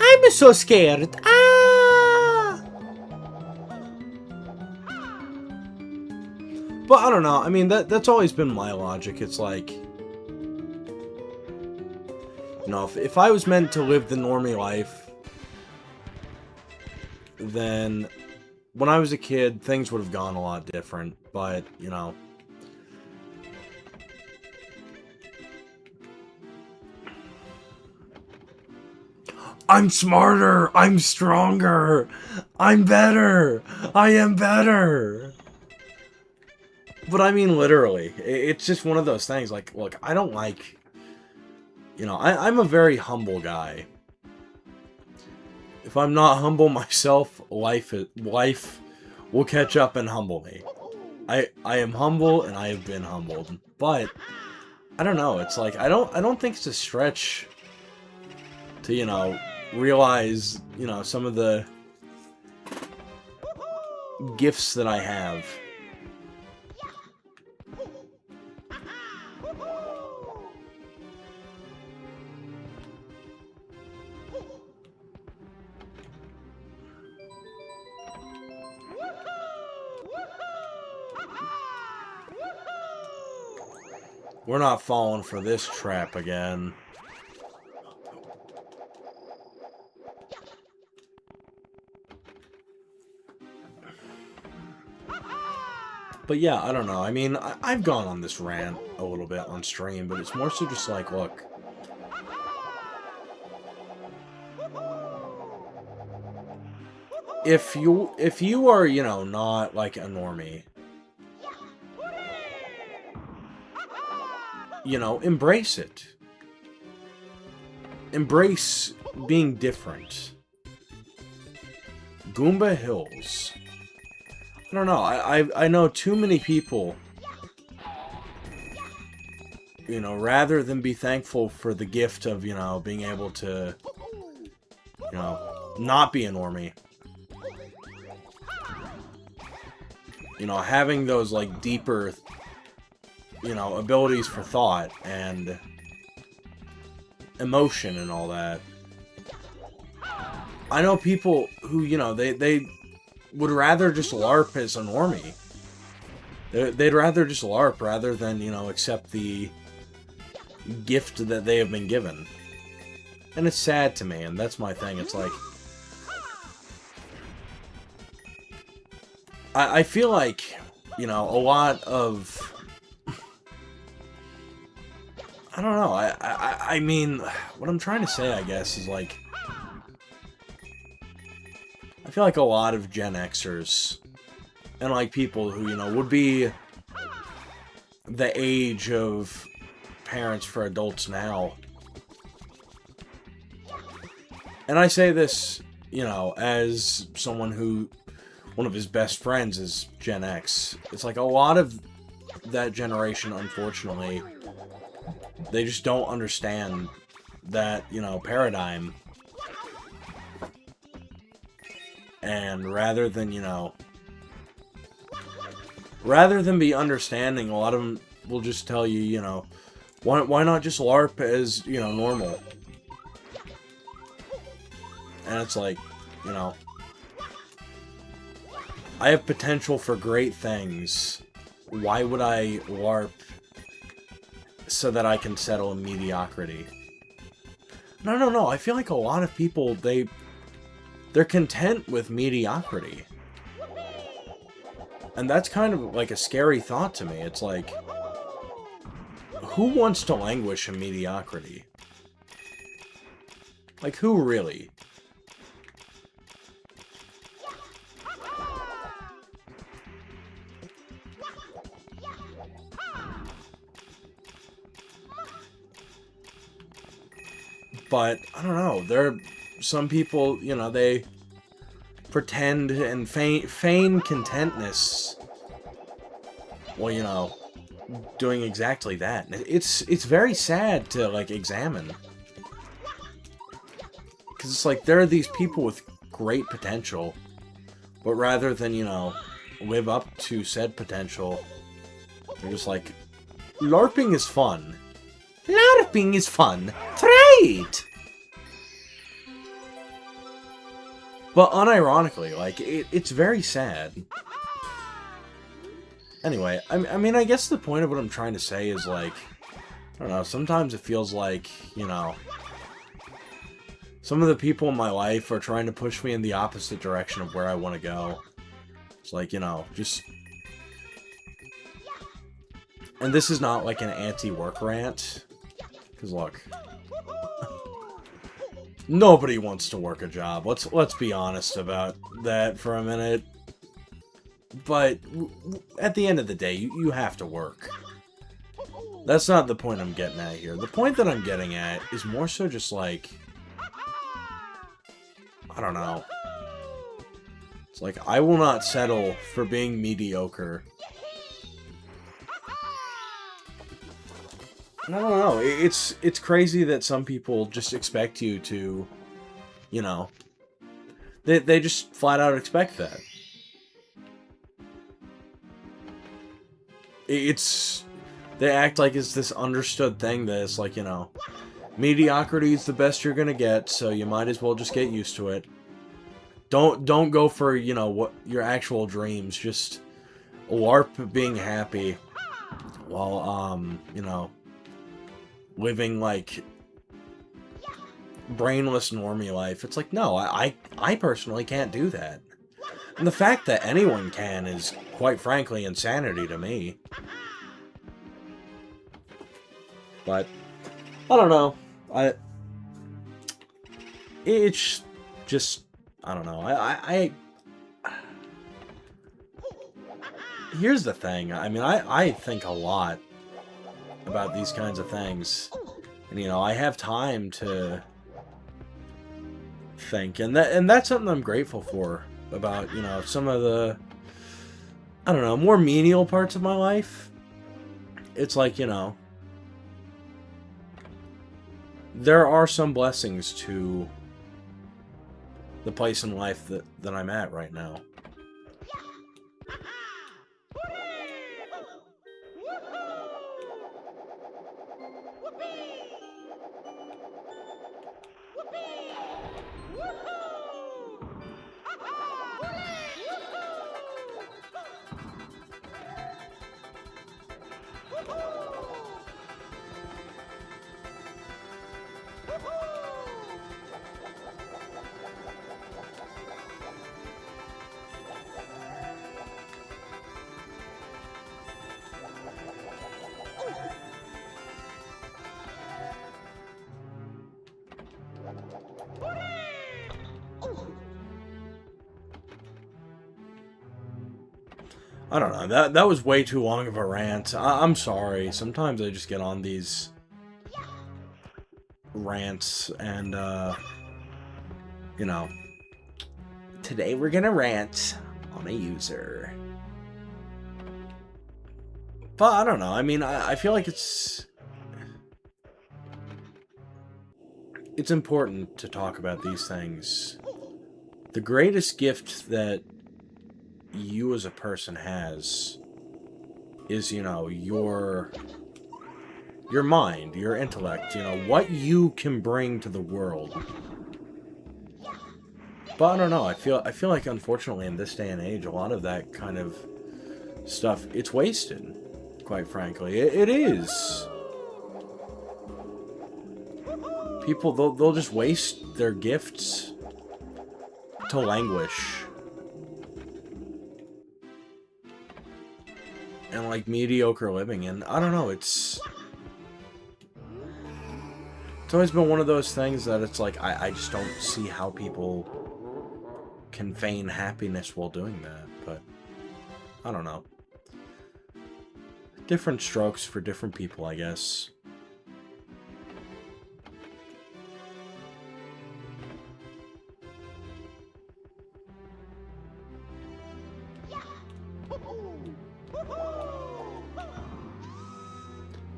I'm so scared. Ah! But I don't know. I mean, that's always been my logic. It's like, you know, if I was meant to live the normie life, then when I was a kid, things would have gone a lot different. But, you know, I'm smarter! I'm stronger! I'm better! I am better! But I mean, literally, it's just one of those things. Like, look, I don't like... You know, I'm a very humble guy. If I'm not humble myself, life will catch up and humble me. I am humble, and I have been humbled. But, I don't know, it's like, I don't think it's a stretch to, you know, realize, you know, some of the gifts that I have. We're not falling for this trap again. But yeah, I don't know. I mean, I've gone on this rant a little bit on stream, but it's more so just like, look. If you are, you know, not like a normie, you know, embrace it. Embrace being different. Goomba Hills. I don't know. I know too many people, you know, rather than be thankful for the gift of, you know, being able to, you know, not be a normie. You know, having those, like, deeper, you know, abilities for thought and emotion and all that. I know people who, you know, they would rather just LARP as a normie. They'd rather just LARP rather than, you know, accept the gift that they have been given. And it's sad to me, and that's my thing. It's like, I feel like, you know, a lot of, I don't know, I mean, what I'm trying to say, I guess, is like, I feel like a lot of Gen Xers, and like people who, you know, would be the age of parents for adults now. And I say this, you know, as someone who, one of his best friends is Gen X. It's like a lot of that generation, unfortunately, they just don't understand that, you know, paradigm. And rather than, you know, rather than be understanding, a lot of them will just tell you, you know, why not just LARP as, you know, normal? And it's like, you know, I have potential for great things. Why would I LARP so that I can settle in mediocrity? No. I feel like a lot of people, they're content with mediocrity. And that's kind of like a scary thought to me. It's like, who wants to languish in mediocrity? Like, who really? But, I don't know, there are some people, you know, they pretend and feign contentness. Well, you know, doing exactly that. It's very sad to, like, examine. Because it's like, there are these people with great potential, but rather than, you know, live up to said potential, they're just like, LARPing is fun. LARPing is fun. Try it! But unironically, like, it's very sad. Anyway, I mean, I guess the point of what I'm trying to say is, like, I don't know, sometimes it feels like, you know, some of the people in my life are trying to push me in the opposite direction of where I want to go. It's like, you know, just... And this is not, like, an anti-work rant. Because, look... Nobody wants to work a job. Let's be honest about that for a minute. But at the end of the day, you have to work. That's not the point I'm getting at here. The point that I'm getting at is more so just like, I don't know. It's like, I will not settle for being mediocre. I don't know. It's crazy that some people just expect you to, you know, they just flat out expect that. They act like it's this understood thing that it's like, you know, mediocrity is the best you're gonna get, so you might as well just get used to it. Don't go for, you know, what your actual dreams. Just LARP being happy while, you know, living, like, brainless normie life. It's like, no, I personally can't do that. And the fact that anyone can is, quite frankly, insanity to me. But, I don't know. It's just, I don't know. Here's the thing. I mean, I think a lot about these kinds of things. And, you know, I have time to think. And that's something I'm grateful for about, you know, some of the, I don't know, more menial parts of my life. It's like, you know, there are some blessings to the place in life that I'm at right now. I don't know. That was way too long of a rant. I'm sorry. Sometimes I just get on these rants and, you know, today we're gonna rant on a user. But I don't know. I mean, I feel like it's important to talk about these things. The greatest gift that you as a person has is, you know, your mind, your intellect, you know, what you can bring to the world. But I don't know, I feel like, unfortunately, in this day and age, a lot of that kind of stuff, it's wasted, quite frankly. It is. People, they'll just waste their gifts to languish. And, like, mediocre living. And, I don't know, it's always been one of those things that it's like, I just don't see how people can feign happiness while doing that. But, I don't know. Different strokes for different people, I guess.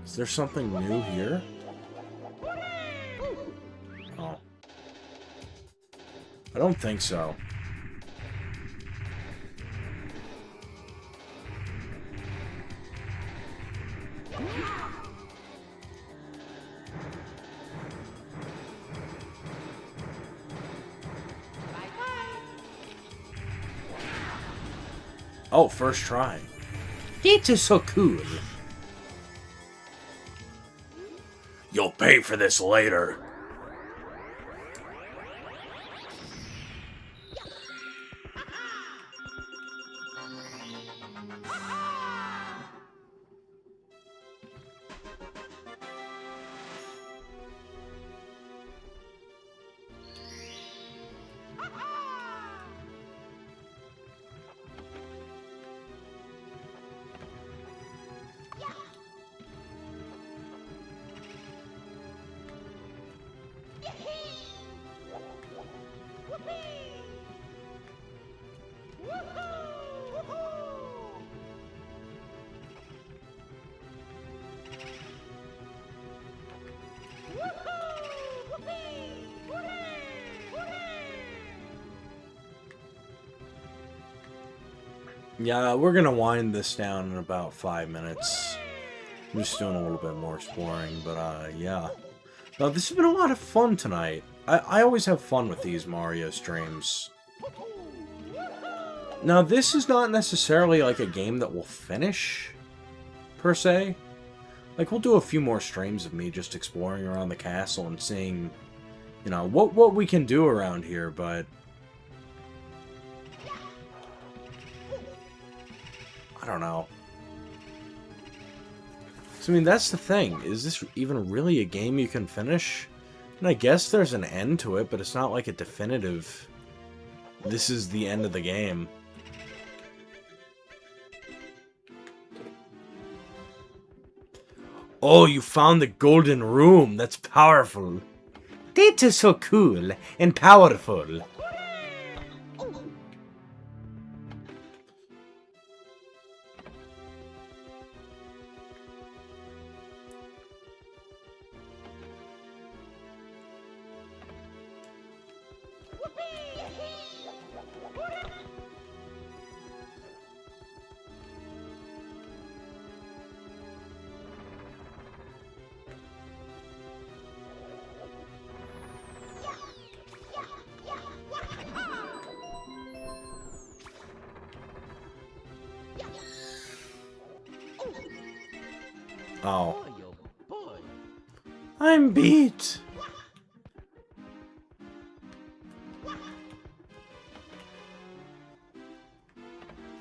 Is there something new here? Oh. I don't think so. Oh, first try. It's so cool. You'll pay for this later. Yeah, we're gonna wind this down in about 5 minutes. I'm just doing a little bit more exploring, but yeah. Now, this has been a lot of fun tonight. I always have fun with these Mario streams. Now, this is not necessarily like a game that will finish, per se. Like, we'll do a few more streams of me just exploring around the castle and seeing, you know, what we can do around here, but... I don't know. So, I mean, that's the thing. Is this even really a game you can finish? And I guess there's an end to it, but it's not like a definitive... This is the end of the game. Oh, you found the golden room. That's powerful. That is so cool and powerful. Oh. I'm beat.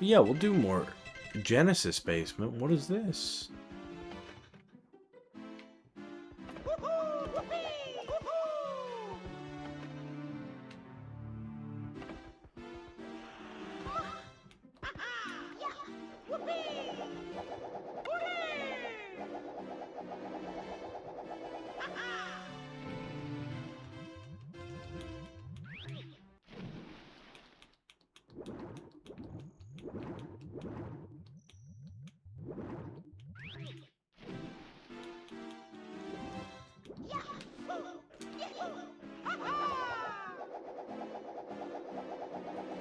Yeah, we'll do more. Genesis basement. What is this?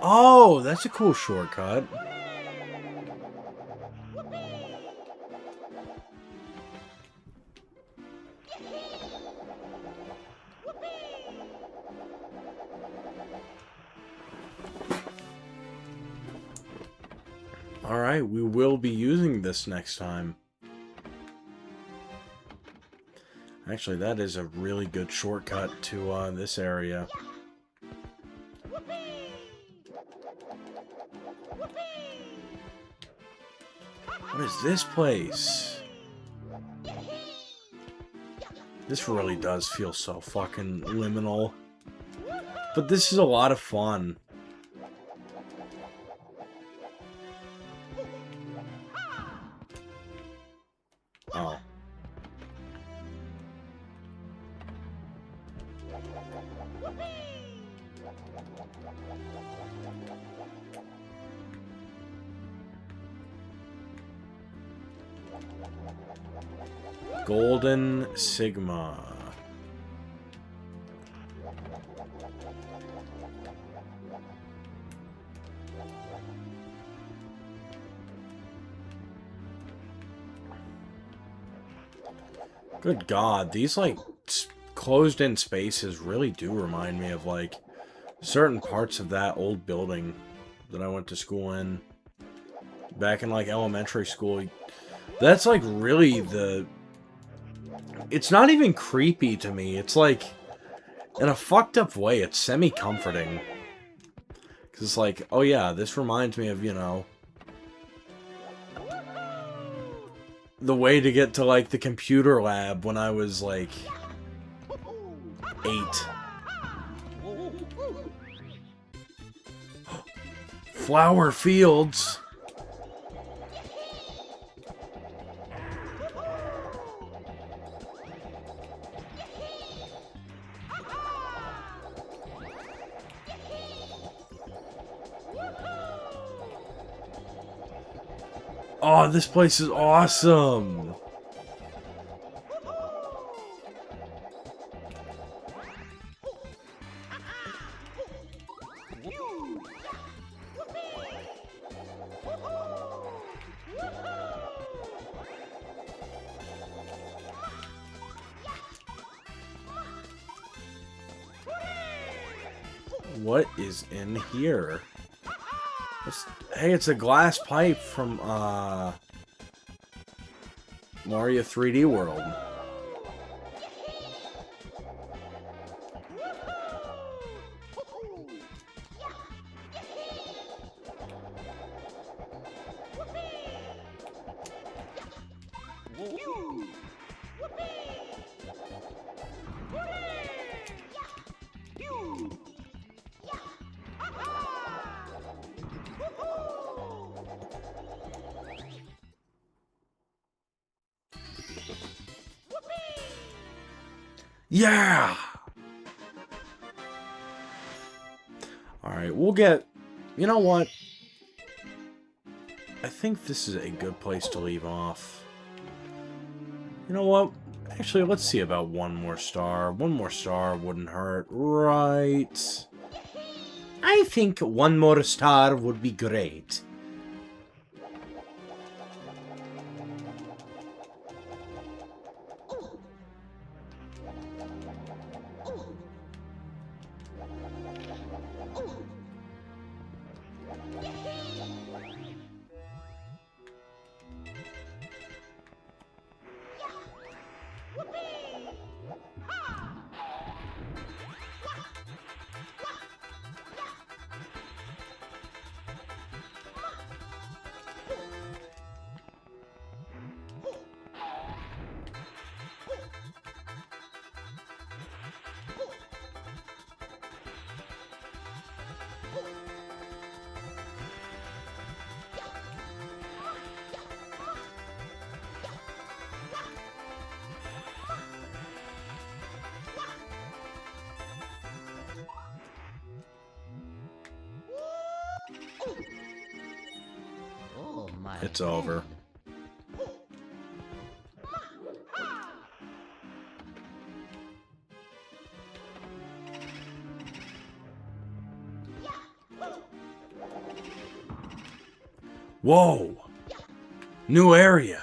Oh, that's a cool shortcut. Alright, we will be using this next time. Actually, that is a really good shortcut to this area. What is this place? This really does feel so fucking liminal. But this is a lot of fun. Oh. Golden Sigma. Good God, these like closed-in spaces really do remind me of like certain parts of that old building that I went to school in back in like elementary school. That's like really the... It's not even creepy to me. It's like, in a fucked up way, it's semi-comforting. Because it's like, oh yeah, this reminds me of, you know, the way to get to like the computer lab when I was like 8. Flower fields. Oh, this place is awesome. What is in here? Hey, it's a glass pipe from, Mario 3D World. Yeah! Alright, we'll get... You know what? I think this is a good place to leave off. You know what? Actually, let's see about one more star. One more star wouldn't hurt, right? I think one more star would be great. Oh my. It's over. Whoa! New area!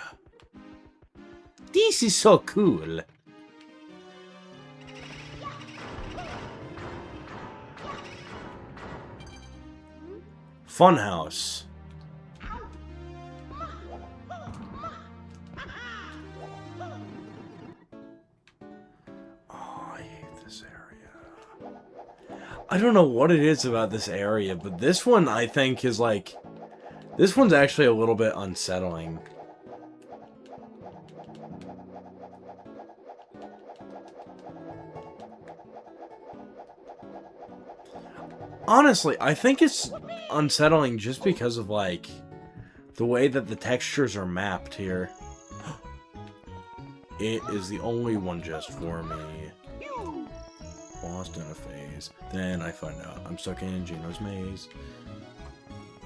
This is so cool! Funhouse. Oh, I hate this area. I don't know what it is about this area, but this one I think is like... This one's actually a little bit unsettling. Honestly, I think it's unsettling just because of, like, the way that the textures are mapped here. It is the only one just for me. Lost in a phase. Then I find out I'm stuck in Gino's maze.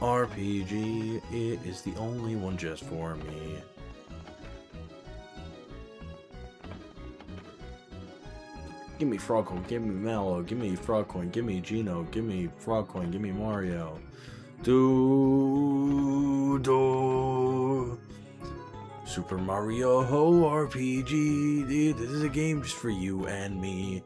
RPG, it is the only one just for me. Give me Frogcoin, give me Mallow, give me Frogcoin, give me Gino, give me Frogcoin, give me Mario. Do. Super Mario RPG, this is a game just for you and me.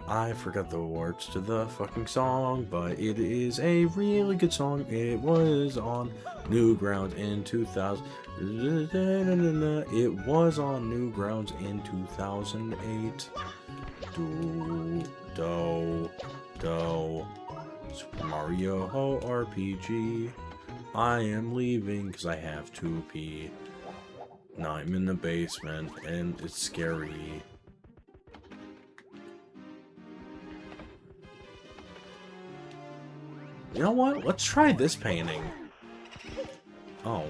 I forgot the words to the fucking song, but it is a really good song. It was on Newgrounds in 2000. It was on Newgrounds in 2008. Do. Super Mario RPG. I am leaving because I have to pee. Now I'm in the basement and it's scary. You know what? Let's try this painting. Oh.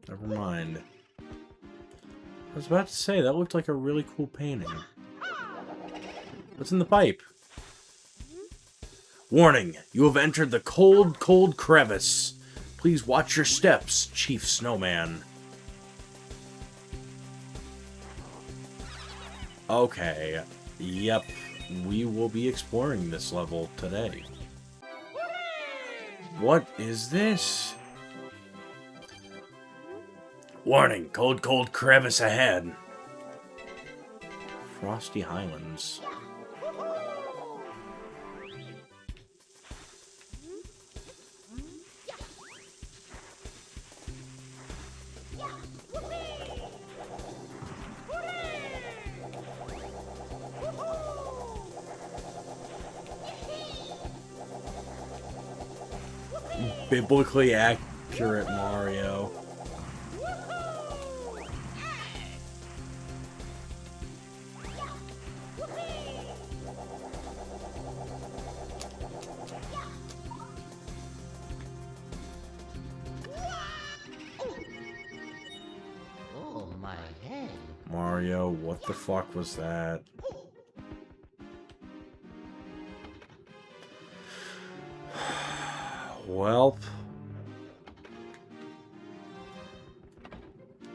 Never mind. I was about to say, that looked like a really cool painting. What's in the pipe? Warning! You have entered the cold, cold crevice. Please watch your steps, Chief Snowman. Okay. Yep. We will be exploring this level today. What is this? Warning, cold, cold crevice ahead. Frosty Highlands. biblically accurate Mario. Oh, my head. Mario, what the fuck was that? Well,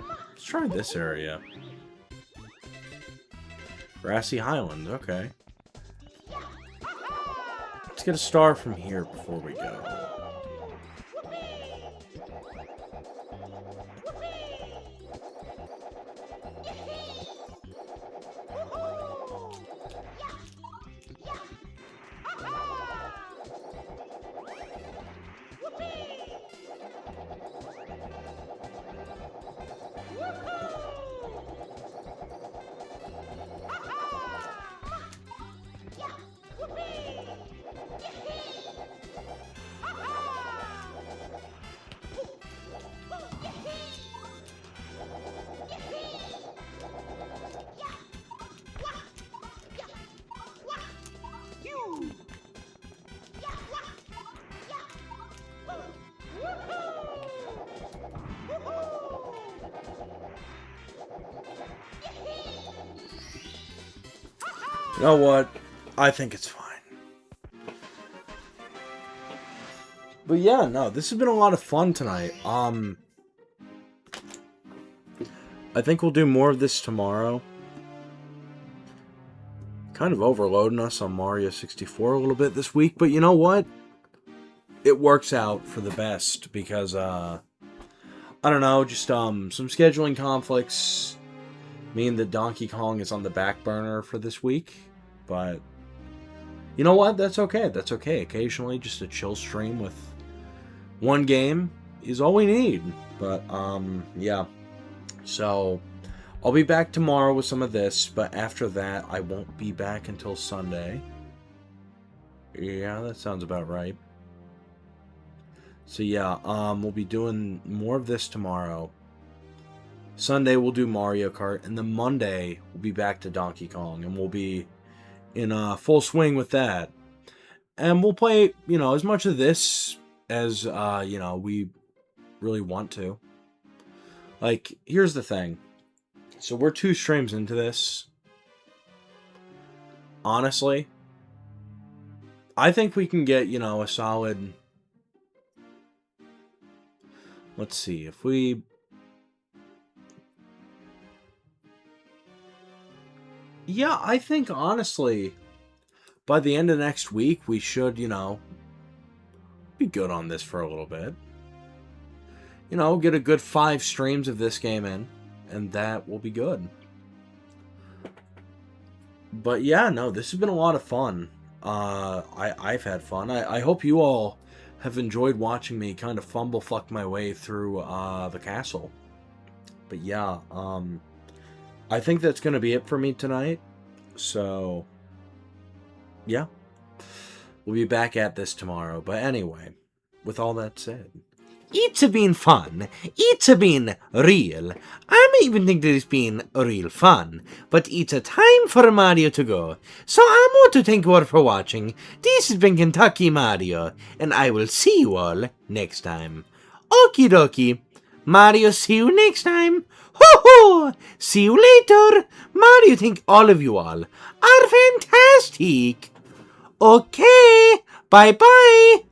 let's try this area. Grassy Highlands, okay. Let's get a star from here before we go. You know what? I think it's fine. But yeah, no, this has been a lot of fun tonight. I think we'll do more of this tomorrow. Kind of overloading us on Mario 64 a little bit this week, but you know what? It works out for the best because, I don't know, just some scheduling conflicts mean that Donkey Kong is on the back burner for this week, but you know what? That's okay. That's okay. Occasionally, just a chill stream with one game is all we need. But, yeah. So, I'll be back tomorrow with some of this, but after that, I won't be back until Sunday. Yeah, that sounds about right. So, yeah, we'll be doing more of this tomorrow. Sunday, we'll do Mario Kart, and then Monday, we'll be back to Donkey Kong, and we'll be in full swing with that. And we'll play, you know, as much of this as, you know, we really want to. Like, here's the thing. So we're 2 streams into this. Honestly, I think we can get, you know, a solid... Let's see, if we... Yeah, I think, honestly, by the end of next week, we should, you know, be good on this for a little bit. You know, get a good 5 streams of this game in, and that will be good. But yeah, no, this has been a lot of fun. I've had fun. I hope you all have enjoyed watching me kind of fumble fuck my way through the castle. But yeah, I think that's going to be it for me tonight. So, yeah. We'll be back at this tomorrow. But anyway, with all that said... It's been fun. It's been real. I may even think that it's been real fun. But it's a time for Mario to go. So I want to thank you all for watching. This has been Kentucky Mario. And I will see you all next time. Okie dokie. Mario, see you next time. Ho-ho! See you later. Mario, think all of you all are fantastic. Okay. Bye-bye.